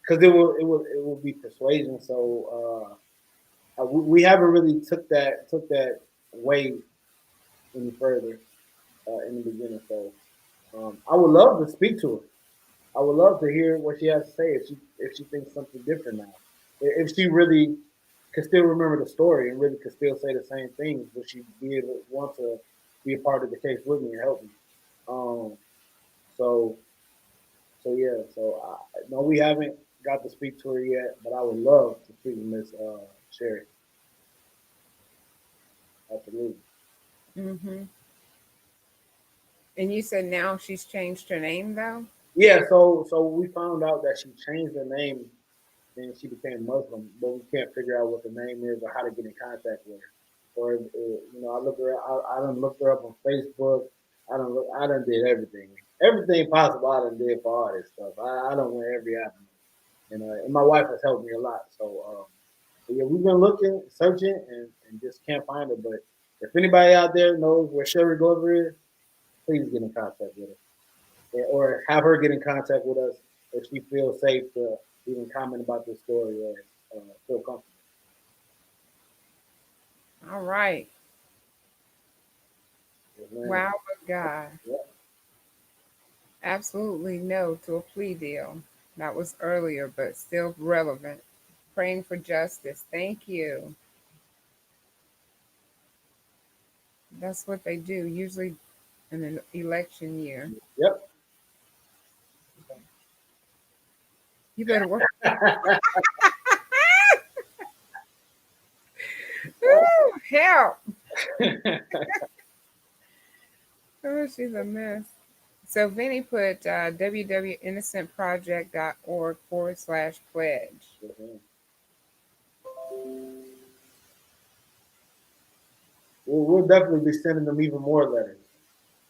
because it will be persuasion. So we haven't really took that way any further in the beginning. So I would love to speak to her. I would love to hear what she has to say if she thinks something different now. If she really could still remember the story and really could still say the same things, would she be able want to be a part of the case with me and help me? Um, so yeah. So no, we haven't got to speak to her yet, but I would love to speak with Miss Sherry. Absolutely. Mm-hmm. And you said now she's changed her name though? Yeah. So we found out that she changed her name and she became Muslim, but we can't figure out what the name is or how to get in contact with her. Or I look her, I done looked her up on Facebook. I done did everything possible. I done did for all this stuff. I done went every avenue, and my wife has helped me a lot. So yeah, we've been looking, searching, and just can't find her. But if anybody out there knows where Sherry Glover is, please get in contact with her, or have her get in contact with us if she feels safe to even comment about this story or feel comfortable. All right. Yes, Wow, but God. Yep. Absolutely no to a plea deal. That was earlier, but still relevant. Praying for justice. Thank you. That's what they do, usually in an election year. Yep. You better work. Ooh, help. Oh, she's a mess. So Vinny put www.innocentproject.org/pledge. Mm-hmm. We'll definitely be sending them even more letters.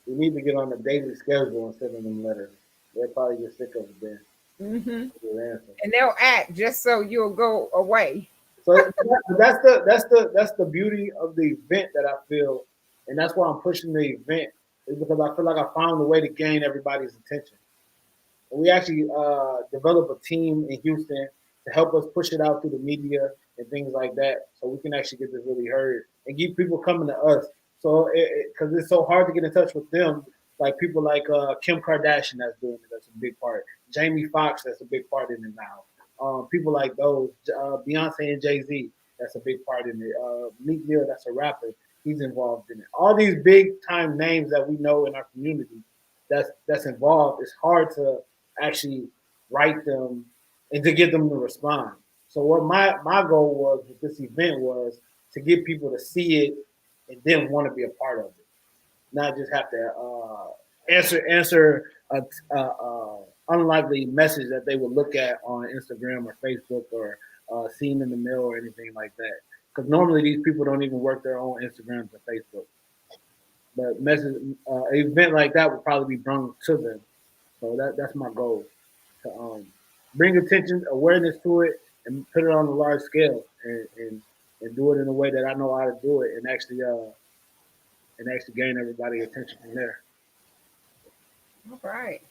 We need to get on a daily schedule and sending them letters. They'll probably get sick of it then. Mm-hmm. And they'll act just so you'll go away. So that's the beauty of the event that I feel, and that's why I'm pushing the event, is because I feel like I found a way to gain everybody's attention. And we actually develop a team in Houston to help us push it out through the media and things like that, so we can actually get this really heard and keep people coming to us. So because it's so hard to get in touch with them, like people like Kim Kardashian that's doing it, that's a big part. Jamie Foxx, that's a big part in it now. People like those, Beyonce and Jay-Z, that's a big part in it. Meek Mill, that's a rapper, he's involved in it. All these big time names that we know in our community that's involved, it's hard to actually write them and to get them to respond. So what my goal was with this event was to get people to see it and then want to be a part of it, not just have to answer a unlikely message that they would look at on Instagram or Facebook or seen in the mail or anything like that. Because normally these people don't even work their own Instagrams or Facebook. But an event like that would probably be brought to them. So that's my goal, to bring attention, awareness to it, and put it on a large scale, and do it in a way that I know how to do it, and actually gain everybody's attention from there. All right.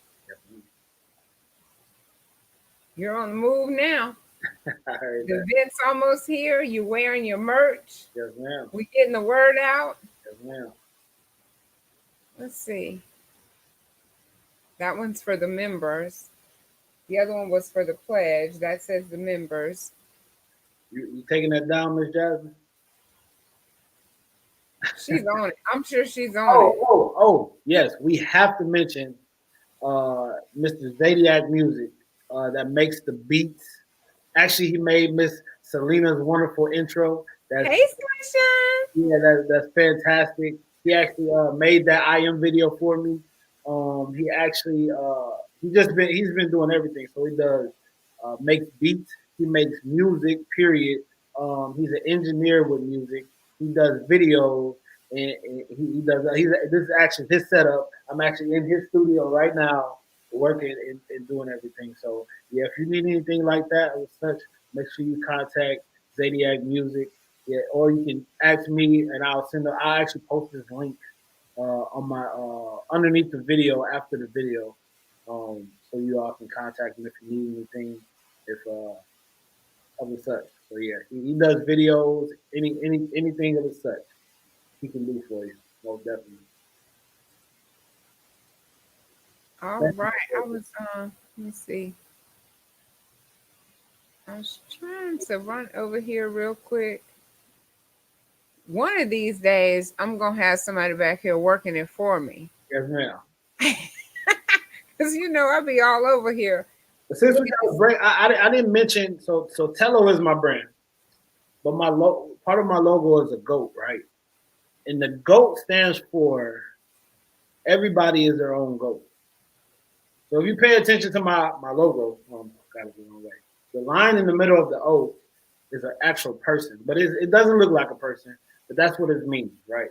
You're on the move now. I heard the that. event's almost here. You're wearing your merch. Yes, ma'am. We're getting the word out. Yes, ma'am. Let's see. That one's for the members. The other one was for the pledge. That says the members. You taking that down, Miss Jasmine? She's on it. I'm sure she's on it. Oh, yes. We have to mention Mr. Zadiac Music that makes the beats. Actually, he made Miss Celena's wonderful intro. Hey, Sunshine. Yeah, that's fantastic. He actually made that I Am video for me. He actually he's been doing everything. So he does makes beats. He makes music. Period. He's an engineer with music. He does videos, and he does. This is actually his setup. I'm actually in his studio right now, working and doing everything. So yeah, if you need anything like that or such, make sure you contact Zadiac Music. Yeah, or you can ask me, and I'll actually post this link on my underneath the video after the video, so you all can contact him if you need anything, if of the such. So yeah, he does videos, anything of the such, he can do for you, most definitely. All right, I was let me see. I was trying to run over here real quick. One of these days, I'm gonna have somebody back here working it for me. Yes, ma'am. Because I'll be all over here. But since we got a brand, I didn't mention, so Tello is my brand, but part of my logo is a goat, right? And the GOAT stands for everybody is their own GOAT. So if you pay attention to my logo, got it the wrong way. The line in the middle of the O is an actual person, but it doesn't look like a person, but that's what it means, right?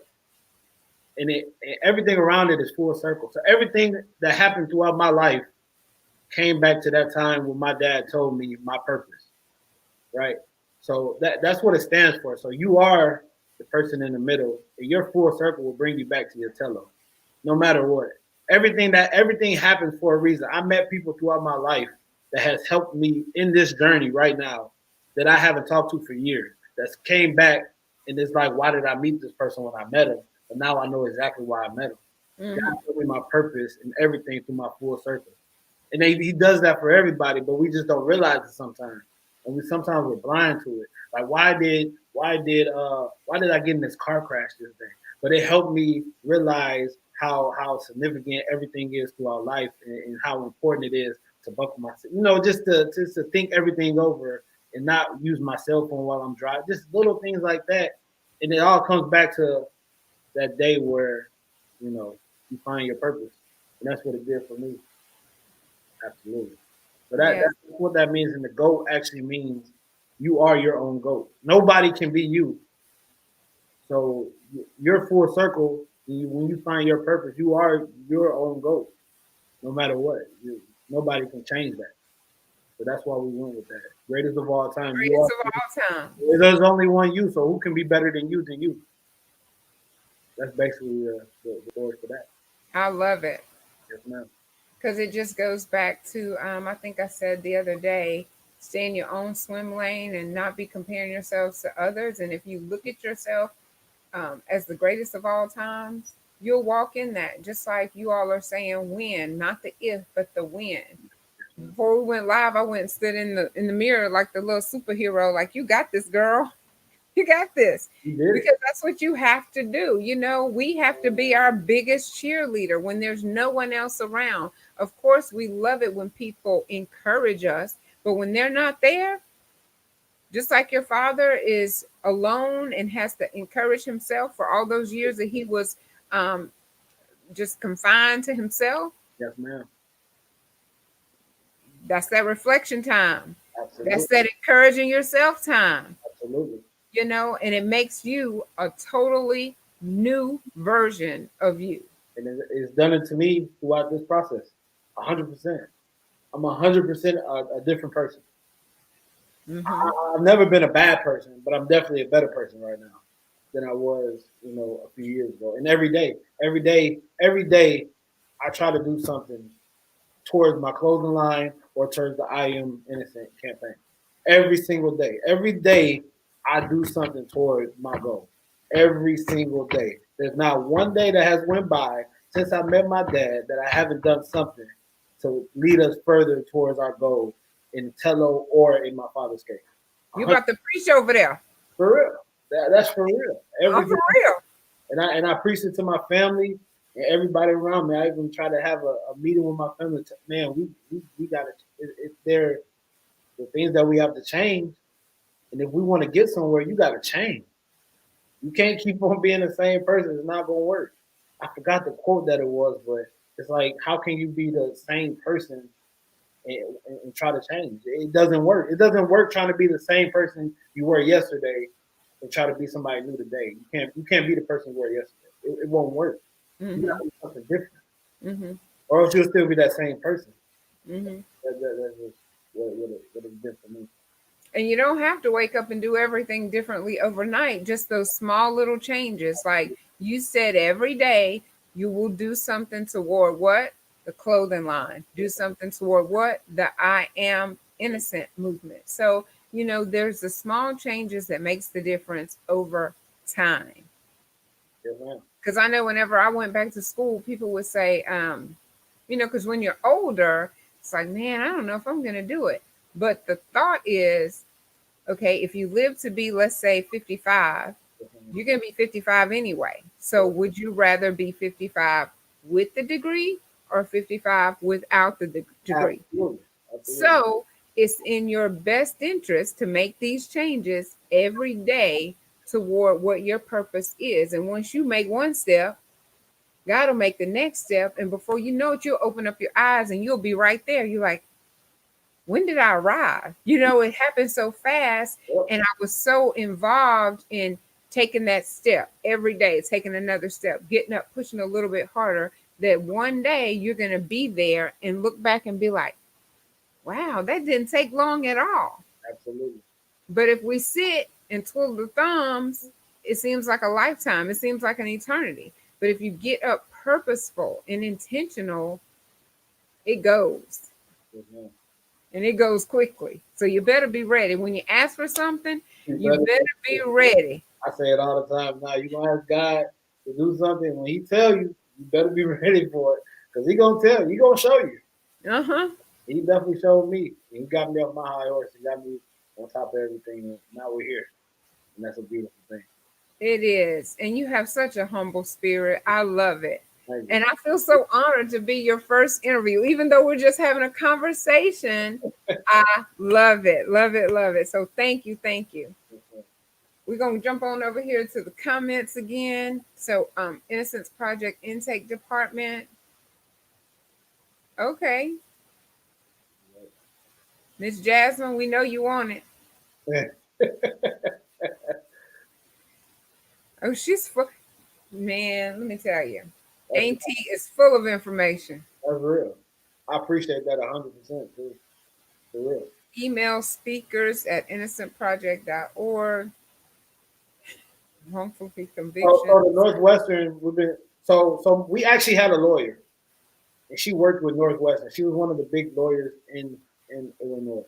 And everything around it is full circle. So everything that happened throughout my life came back to that time when my dad told me my purpose, right? So that's what it stands for. So you are the person in the middle, and your full circle will bring you back to your tello, no matter what. Everything happens for a reason. I met people throughout my life that has helped me in this journey right now that I haven't talked to for years. That's came back and it's like, why did I meet this person when I met him? But now I know exactly why I met him. Mm-hmm. God told me my purpose and everything through my full circle. And he does that for everybody, but we just don't realize it sometimes. And sometimes we're blind to it. Like why did I get in this car crash this day? But it helped me realize how significant everything is to our life and how important it is to buckle myself. Just to think everything over and not use my cell phone while I'm driving. Just little things like that. And it all comes back to that day where, you find your purpose. And that's what it did for me. Absolutely. So that's what that means. And the GOAT actually means you are your own GOAT. Nobody can be you. So your full circle, when you find your purpose, you are your own GOAT, no matter what. Nobody can change that. So that's why we went with that. Greatest of all time. Greatest of all time. There's only one you, so who can be better than you? That's basically the story for that. I love it. Yes, ma'am. Because it just goes back to, I think I said the other day, stay in your own swim lane and not be comparing yourselves to others. And if you look at yourself as the greatest of all times, you'll walk in that. Just like you all are saying when, not the if, but the when. Before we went live, I went and stood in the mirror like the little superhero, like, you got this, girl. You got this. Because that's what you have to do. We have to be our biggest cheerleader when there's no one else around. Of course, we love it when people encourage us, but when they're not there, just like your father is alone and has to encourage himself for all those years that he was just confined to himself. Yes, ma'am. That's that reflection time. Absolutely. That's that encouraging yourself time. Absolutely. And it makes you a totally new version of you. And it's done it to me throughout this process. 100%. I'm 100% a different person. Mm-hmm. I've never been a bad person, but I'm definitely a better person right now than I was, a few years ago. And every day, I try to do something towards my clothing line or towards the I Am Innocent campaign. Every single day. Every day, I do something towards my goal. Every single day. There's not one day that has went by since I met my dad that I haven't done something to lead us further towards our goal in Tello or in my father's case. You about to preach over there. For real. That's for real. For real. And I preach it to my family and everybody around me. I even try to have a meeting with my family. Man, we got to, they're the things that we have to change. And if we want to get somewhere, you got to change. You can't keep on being the same person. It's not going to work. I forgot the quote that it was, but it's like, how can you be the same person and try to change? It doesn't work. It doesn't work trying to be the same person you were yesterday and try to be somebody new today. You can't be the person you were yesterday. It won't work. Mm-hmm. You got to do something different. Mm-hmm. Or else you'll still be that same person. Mm-hmm. That's just what it did for me. And you don't have to wake up and do everything differently overnight. Just those small little changes. Like you said, every day you will do something toward what? The clothing line. Do something toward what? The I am innocent movement. So, there's the small changes that makes the difference over time. Because I know whenever I went back to school, people would say, because when you're older, it's like, man, I don't know if I'm going to do it. But the thought is, okay, if you live to be, let's say, 55, you're going to be 55 anyway. So would you rather be 55 with the degree or 55 without the degree? Absolutely. So it's in your best interest to make these changes every day toward what your purpose is. And once you make one step, God will make the next step. And before you know it, you'll open up your eyes and you'll be right there. You're like, when did I arrive? It happened so fast. And I was so involved in taking that step every day, taking another step, getting up, pushing a little bit harder, that one day you're going to be there and look back and be like, wow, that didn't take long at all. Absolutely. But if we sit and twiddle the thumbs, it seems like a lifetime. It seems like an eternity. But if you get up purposeful and intentional, it goes. Mm-hmm. And it goes quickly. So you better be ready. When you ask for something, you better be ready. I say it all the time. Now, you're going to ask God to do something. When he tell you, you better be ready for it. Because he going to tell you. He going to show you. Uh-huh. He definitely showed me. He got me off my high horse. He got me on top of everything. And now we're here. And that's a beautiful thing. It is. And you have such a humble spirit. I love it. And I feel so honored to be your first interview. Even though we're just having a conversation, I love it. Love it. Love it. So thank you. Thank you. We're going to jump on over here to the comments again. So Innocence Project Intake Department. Okay. Miss Jasmine, we know you want it. Oh, she's full. Man, let me tell you. Auntie is full of information. That's real. I appreciate that 100% too. For real. Email speakers at innocentproject.org. Wrongfully conviction. So the Northwestern, so we actually had a lawyer, and she worked with Northwestern. She was one of the big lawyers in Illinois.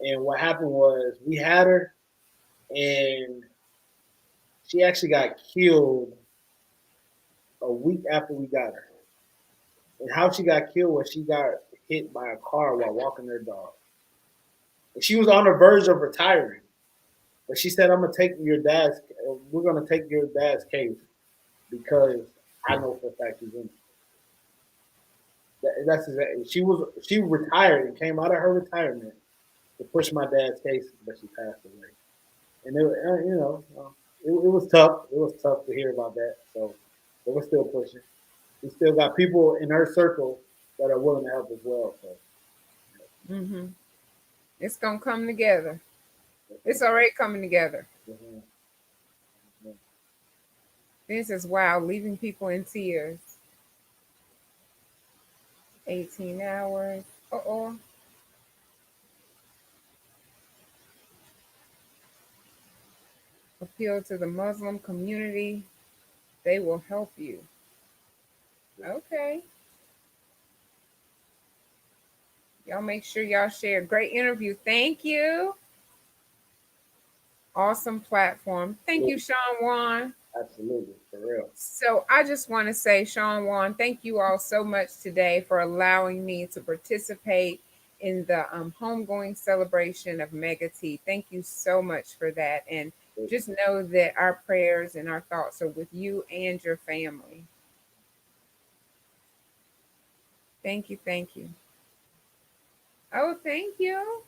And what happened was we had her, and she actually got killed a week after we got her. And how she got killed was she got hit by a car while walking her dog. And she was on the verge of retiring. But she said, we're going to take your dad's case because I know for a fact he's in it. That's exactly. She retired and came out of her retirement to push my dad's case, but she passed away. And it was tough. It was tough to hear about that. So, but we're still pushing. We still got people in her circle that are willing to help as well. So. Mm-hmm. It's gonna come together. It's already coming together. Mm-hmm. Mm-hmm. This is wild, leaving people in tears. 18 hours. Uh-oh. Appeal to the Muslim community. They will help you. Okay. Y'all make sure y'all share. Great interview. Thank you. Awesome platform. Thank you, Sean Juan. Absolutely, for real. So I just want to say, Sean Juan, thank you all so much today for allowing me to participate in the homegoing celebration of Mega T. Thank you so much for that. And just know that our prayers and our thoughts are with you and your family. Thank you. Thank you. Oh, thank you.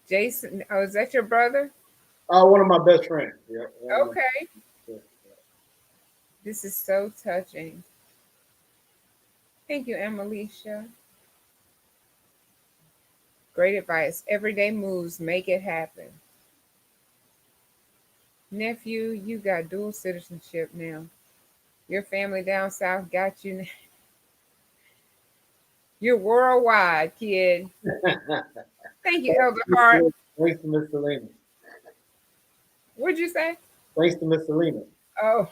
Jason, oh, is that your brother? One of my best friends. Yeah. Okay. Yeah. This is so touching. Thank you, Amalicia. Great advice. Everyday moves make it happen. Nephew, you got dual citizenship now. Your family down south got you now. You're worldwide, kid. Thank you, Elder Hart. Thanks to Miss Celena. What'd you say? Thanks to Miss Celena. Oh.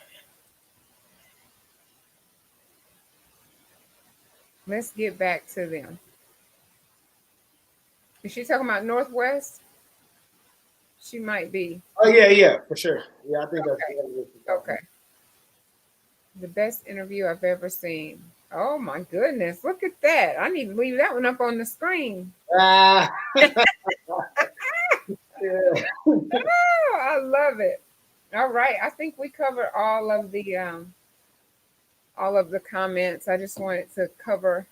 Let's get back to them. Is she talking about Northwest? She might be. Oh, yeah, for sure. Yeah, I think that's okay. The best interview I've ever seen. Oh my goodness, look at that. I need to leave that one up on the screen. Yeah. Oh, I love it. All right. I think we covered all of the comments. I just wanted to cover,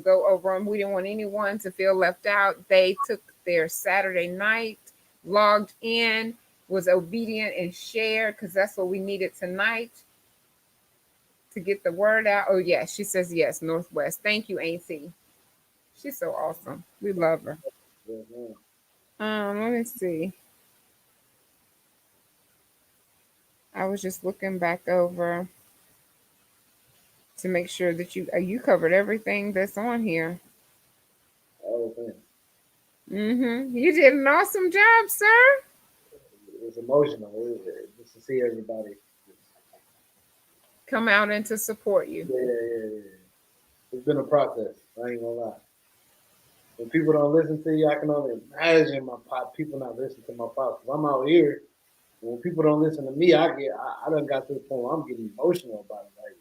go over them. We didn't want anyone to feel left out. They took their Saturday night, logged in, was obedient, and shared, because that's what we needed tonight to get the word out. Oh, yes. She says yes, Northwest. Thank you, Auntie. She's so awesome. We love her. Let me see. I was just looking back over to make sure that you covered everything that's on here. You did an awesome job, sir. It was emotional. Just to see everybody come out and to support you. Yeah. It's been a process. I ain't gonna lie. When people don't listen to you, I can only imagine people not listening to my pop. I'm out here. When people don't listen to me, I done got to the point where I'm getting emotional about it. Like,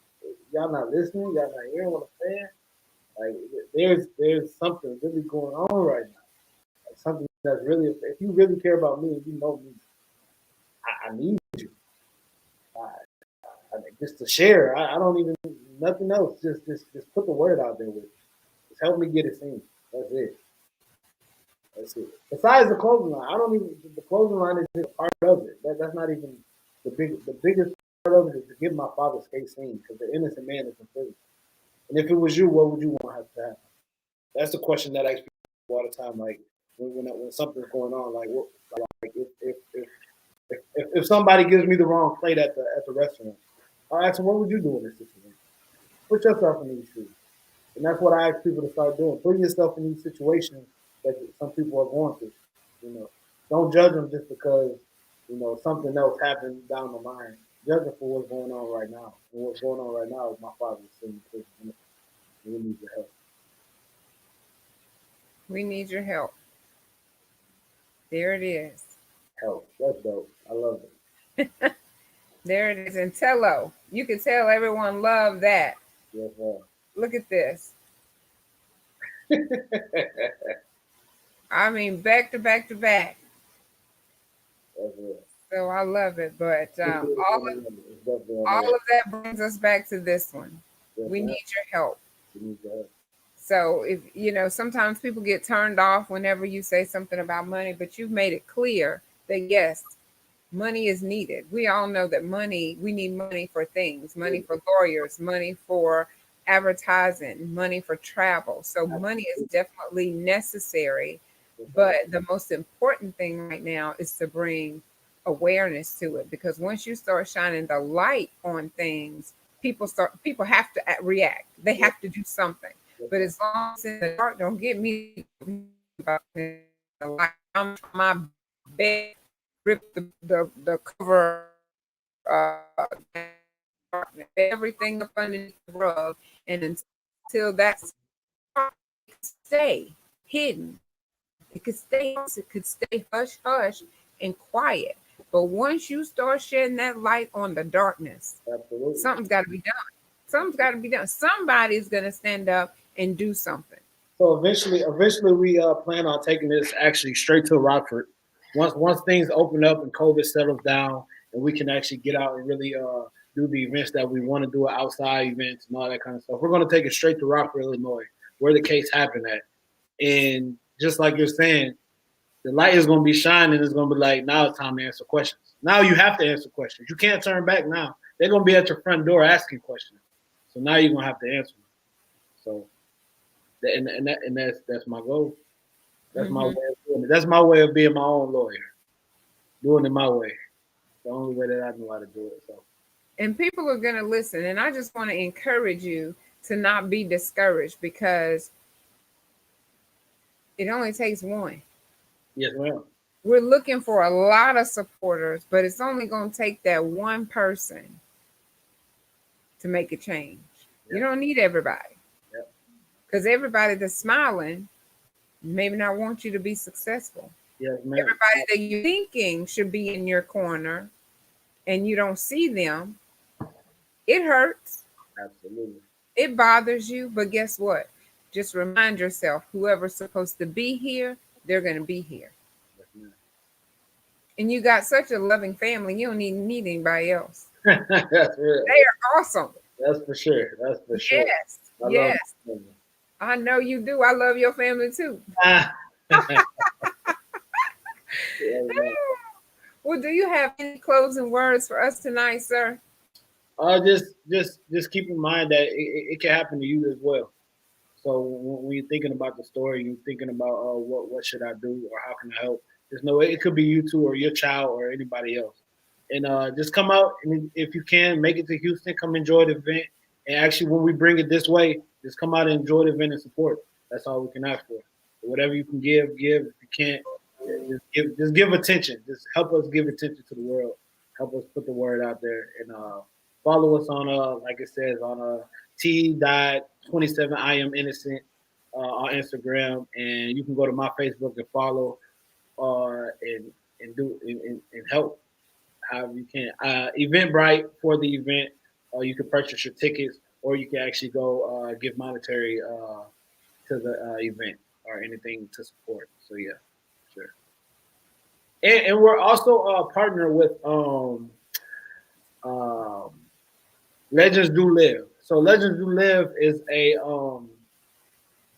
y'all not listening, y'all not hearing what I'm saying. Like, there's something really going on right now. Like, something that's really, if you really care about me, and you know me, I need you. Just to share. I don't even nothing else. Just put the word out there with it. Just help me get it seen. That's it. Besides the clothing line, the clothing line is just a part of it. That's not even the biggest part of it is to get my father's case seen, because the innocent man is in prison. And if it was you, what would you want to happen? That's the question that I ask people all the time. Like when something's going on, if somebody gives me the wrong plate at the restaurant, I'll ask them, what would you do in this situation? Put yourself in these shoes. And that's what I ask people to start doing. Put yourself in these situations that some people are going through. Don't judge them just because, something else happened down the line. Judge them for what's going on right now. And what's going on right now is my father's sitting in prison. We need your help. We need your help. There it is. Help. That's dope. I love it. There it is. And Tello, you can tell everyone love that. Yes, sir. Look at this. I mean, back to back to back. So I love it. But all of that brings us back to this one. We need your help. So if sometimes people get turned off whenever you say something about money, but you've made it clear that yes, money is needed. We all know that we need money for things, money for lawyers, money for advertising, money for travel. So money is definitely necessary. But the most important thing right now is to bring awareness to it, because once you start shining the light on things, people have to react. They have to do something. But as long as in the dark, don't get me about the light. I'm my bed, rip the cover, everything up underneath the rug, and until that's stay hidden. It could stay hush hush and quiet. But once you start shedding that light on the darkness, absolutely, something's got to be done. Something's got to be done. Somebody's going to stand up and do something. So eventually we plan on taking this actually straight to Rockford. Once things open up and COVID settles down and we can actually get out and really do the events that we want to do, outside events and all that kind of stuff. We're going to take it straight to Rockford, Illinois, where the case happened at. And just like you're saying, the light is going to be shining. It's going to be like, now it's time to answer questions. Now you have to answer questions. You can't turn back now. They're going to be at your front door asking questions. So now you're going to have to answer them. So, and that's my goal. That's my way of doing it. That's my way of being my own lawyer. Doing it my way. The only way that I know how to do it. So. And people are going to listen. And I just want to encourage you to not be discouraged, because it only takes one. Yes, ma'am. We're looking for a lot of supporters, but it's only going to take that one person to make a change. Yep. You don't need everybody. Yep. Because everybody that's smiling maybe not want you to be successful. Yes, ma'am. Everybody that you're thinking should be in your corner and you don't see them, it hurts. Absolutely. It bothers you, but guess what? Just remind yourself, whoever's supposed to be here, they're going to be here. Yes, ma'am. And you got such a loving family, you don't need anybody else. That's real. They are awesome. That's for sure. That's for sure. Yes. Yes. I know you do. I love your family too. Well, do you have any closing words for us tonight, sir? Just keep in mind that it can happen to you as well. So when you're thinking about the story, you're thinking about what should I do or how can I help? Just know it could be you too or your child or anybody else. And just come out, and if you can, make it to Houston, come enjoy the event. And actually, when we bring it this way, just come out and enjoy the event and support. That's all we can ask for. Whatever you can give. If you can't, just give attention. Just help us give attention to the world. Help us put the word out there. And follow us on, like it says, on T.27 I am innocent on Instagram. And you can go to my Facebook and follow and help however you can. Eventbrite for the event. You can purchase your tickets, or you can actually go give monetary to the event or anything to support. So yeah, sure. And we're also a partner with Legends Do Live. So Legends Do Live is a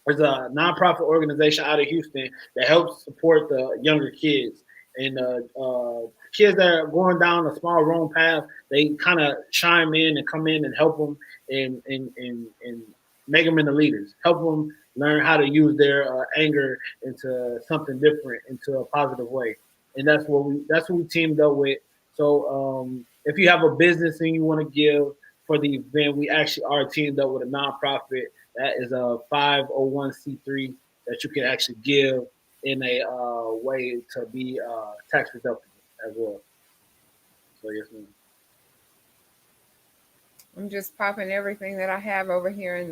nonprofit organization out of Houston that helps support the younger kids and kids that are going down a small wrong path. They kind of chime in and come in and help them and make them into leaders. Help them learn how to use their anger into something different, into a positive way. And that's what we teamed up with. So if you have a business and you want to give for the event, we actually are teamed up with a nonprofit that is a 501c3 that you can actually give in a way to be tax deductible as well. So yes, ma'am. I'm just popping everything that I have over here in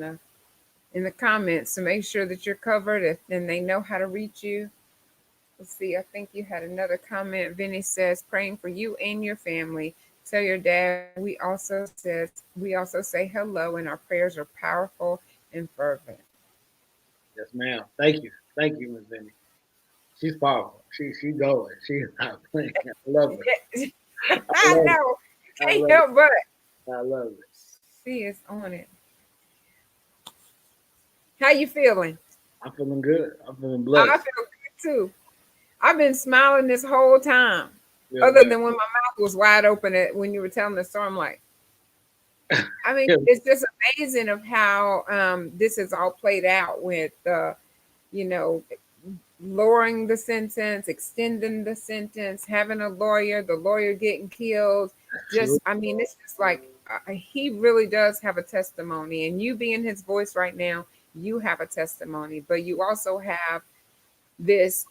the comments to make sure that you're covered and they know how to reach you. Let's see. I think you had another comment. Vinny says, praying for you and your family. Tell your dad we also say hello, and our prayers are powerful and fervent. Yes, ma'am. Thank you, Ms. Vinny. She's powerful. She's going. She's not playing. I love her. I know. Can't help but. I love it. She is on it. How you feeling? I'm feeling good. I'm feeling blessed. I feel good too. I've been smiling this whole time. Yeah, other than when my mouth was wide open when you were telling the story. I'm like, I mean, it's just amazing of how this has all played out with, lowering the sentence, extending the sentence, having a lawyer, the lawyer getting killed. It's just like he really does have a testimony. And you being his voice right now, you have a testimony, but you also have this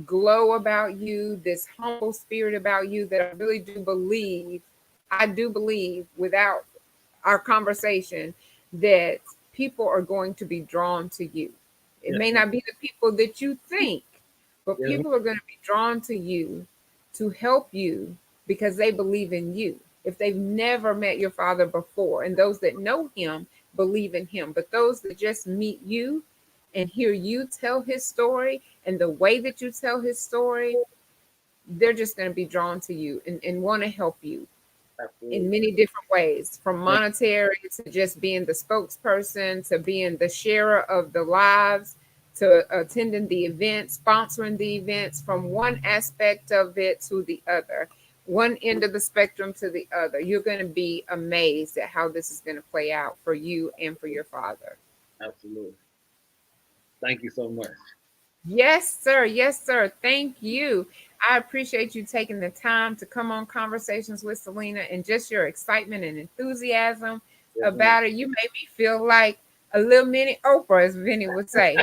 glow about you, this humble spirit about you that I really do believe, without our conversation, that people are going to be drawn to you. It may not be the people that you think, but people are going to be drawn to you to help you because they believe in you. If they've never met your father before, and those that know him believe in him, but those that just meet you and hear you tell his story and the way that you tell his story, they're just going to be drawn to you and want to help you. Absolutely. In many different ways, from monetary to just being the spokesperson, to being the sharer of the lives, to attending the events, sponsoring the events, from one aspect of it to the other, one end of the spectrum to the other. You're going to be amazed at how this is going to play out for you and for your father. Absolutely. Thank you so much. Yes, sir. Yes, sir. Thank you. I appreciate you taking the time to come on Conversations with Celena, and just your excitement and enthusiasm about it. You made me feel like a little mini Oprah, as Vinny would say.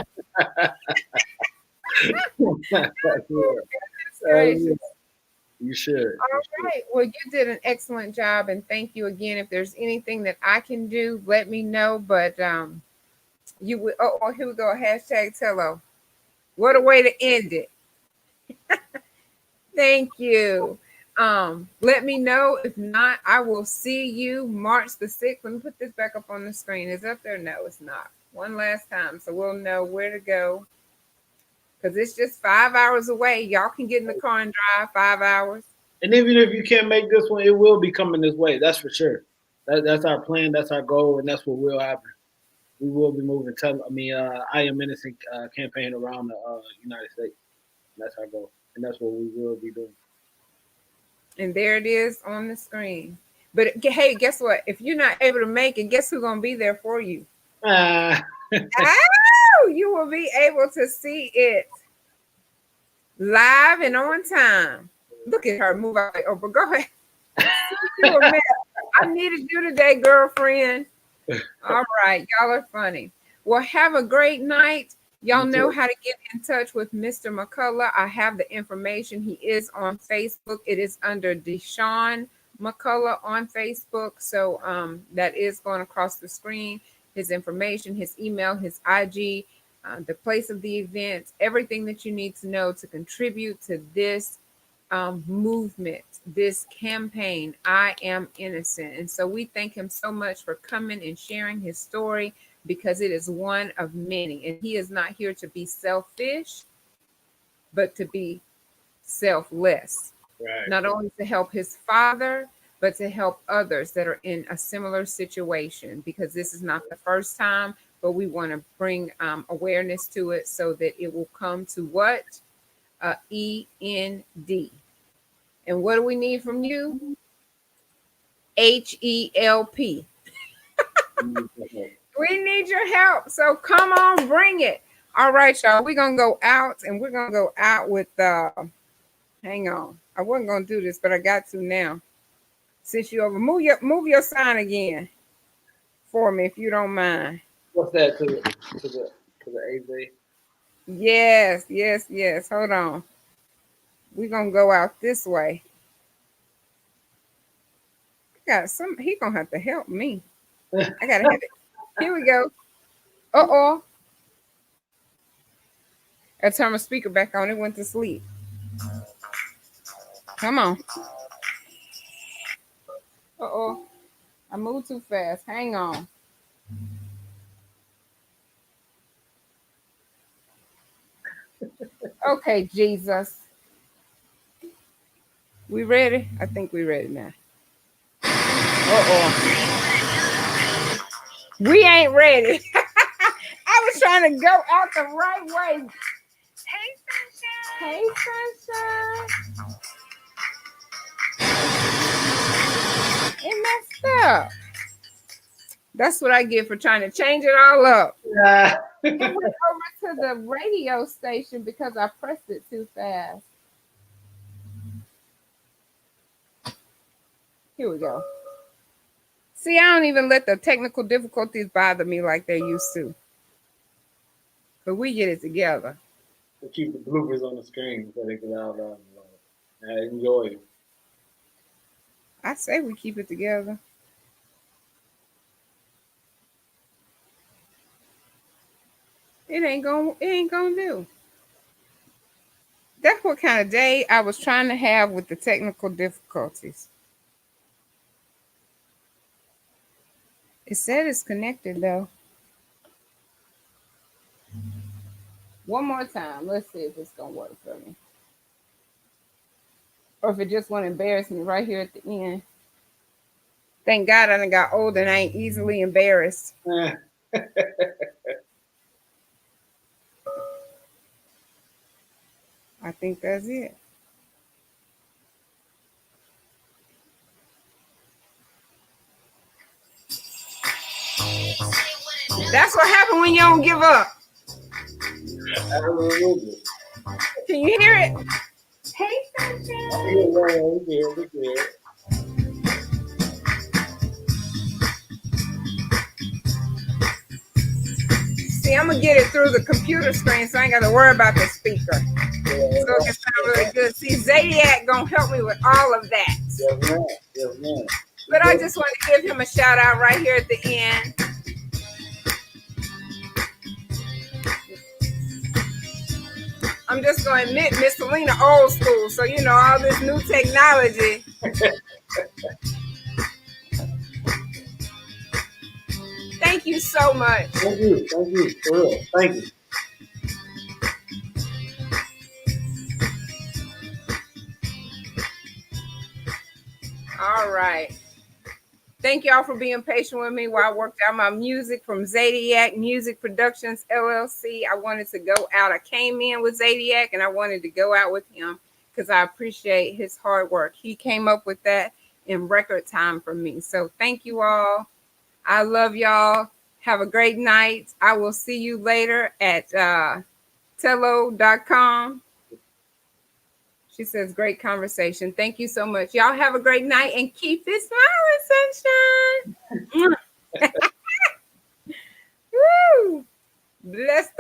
Gracious. You should. All right. Well, you did an excellent job, and thank you again. If there's anything that I can do, let me know. But you would. Oh, here we go. Hashtag Tello. What a way to end it. Thank you. Let me know. If not, I will see you March the 6th. Let me put this back up on the screen. Is it up there? No, it's not. One last time, so we'll know where to go. Because it's just 5 hours away. Y'all can get in the car and drive 5 hours. And even if you can't make this one, it will be coming this way. That's for sure. That's our plan. That's our goal, and that's what will happen. We will be moving. I Am Innocent campaign around the United States. That's our goal, and that's what we will be doing. And there it is on the screen. But hey, guess what? If you're not able to make it, guess who's gonna be there for you? Oh, you will be able to see it live and on time. Look at her move out. Oh, but go ahead. I needed you today, girlfriend. All right, y'all are funny. Well, have a great night. Y'all know how to get in touch with Mr. McCullough. I have the information. He is on Facebook. It is under Deshaun McCullough on Facebook. So that is going across the screen. His information, his email, his IG, the place of the event, everything that you need to know to contribute to this movement, this campaign, I Am Innocent. And so we thank him so much for coming and sharing his story, because it is one of many. And he is not here to be selfish, but to be selfless. Right. Not only to help his father, but to help others that are in a similar situation, because this is not the first time, but we want to bring awareness to it so that it will come to what? END. And what do we need from you? HELP. We need your help. So come on, bring it. All right, y'all. We're going to go out, and we're going to go out with, hang on. I wasn't going to do this, but I got to now. Since you over, move your sign again for me, if you don't mind. What's that to the AJ? Yes. Hold on. We're gonna go out this way. He gonna have to help me. I gotta have it. Here we go. I turned my speaker back on. It went to sleep. Come on. I moved too fast. Hang on. Okay, Jesus. We ready? I think we ready now. We ain't ready. I was trying to go out the right way. Hey, Sunshine. It messed up. That's what I get for trying to change it all up. Yeah. It went over to the radio station because I pressed it too fast. Here we go. See, I don't even let the technical difficulties bother me like they used to. But we get it together. To keep the bloopers on the screen so they can all enjoy it. I say we keep it together. It ain't gonna do. That's what kind of day I was trying to have with the technical difficulties. It said it's connected though. One more time. Let's see if it's gonna work for me. Or if it just want to embarrass me right here at the end. Thank God I done got old and I ain't easily embarrassed. I think that's it. That's what happened when you don't give up. Can you hear it? Hey, Sunshine. See, I'm gonna get it through the computer screen, so I ain't got to worry about the speaker. So it can sound really good. See, Zadiac gonna help me with all of that. Yes, ma'am. Yes, ma'am. But I just want to give him a shout out right here at the end. I'm just going to admit Miss Celena old school, so you know all this new technology. Thank you so much. Thank you. For real. Thank you. All right. Thank y'all for being patient with me while I worked out my music from Zadiac Music Productions, LLC. I wanted to go out. I came in with Zadiac, and I wanted to go out with him because I appreciate his hard work. He came up with that in record time for me. So thank you all. I love y'all. Have a great night. I will see you later at TELLO27. She says, great conversation. Thank you so much. Y'all have a great night and keep it smiling, sunshine. Woo! Bless the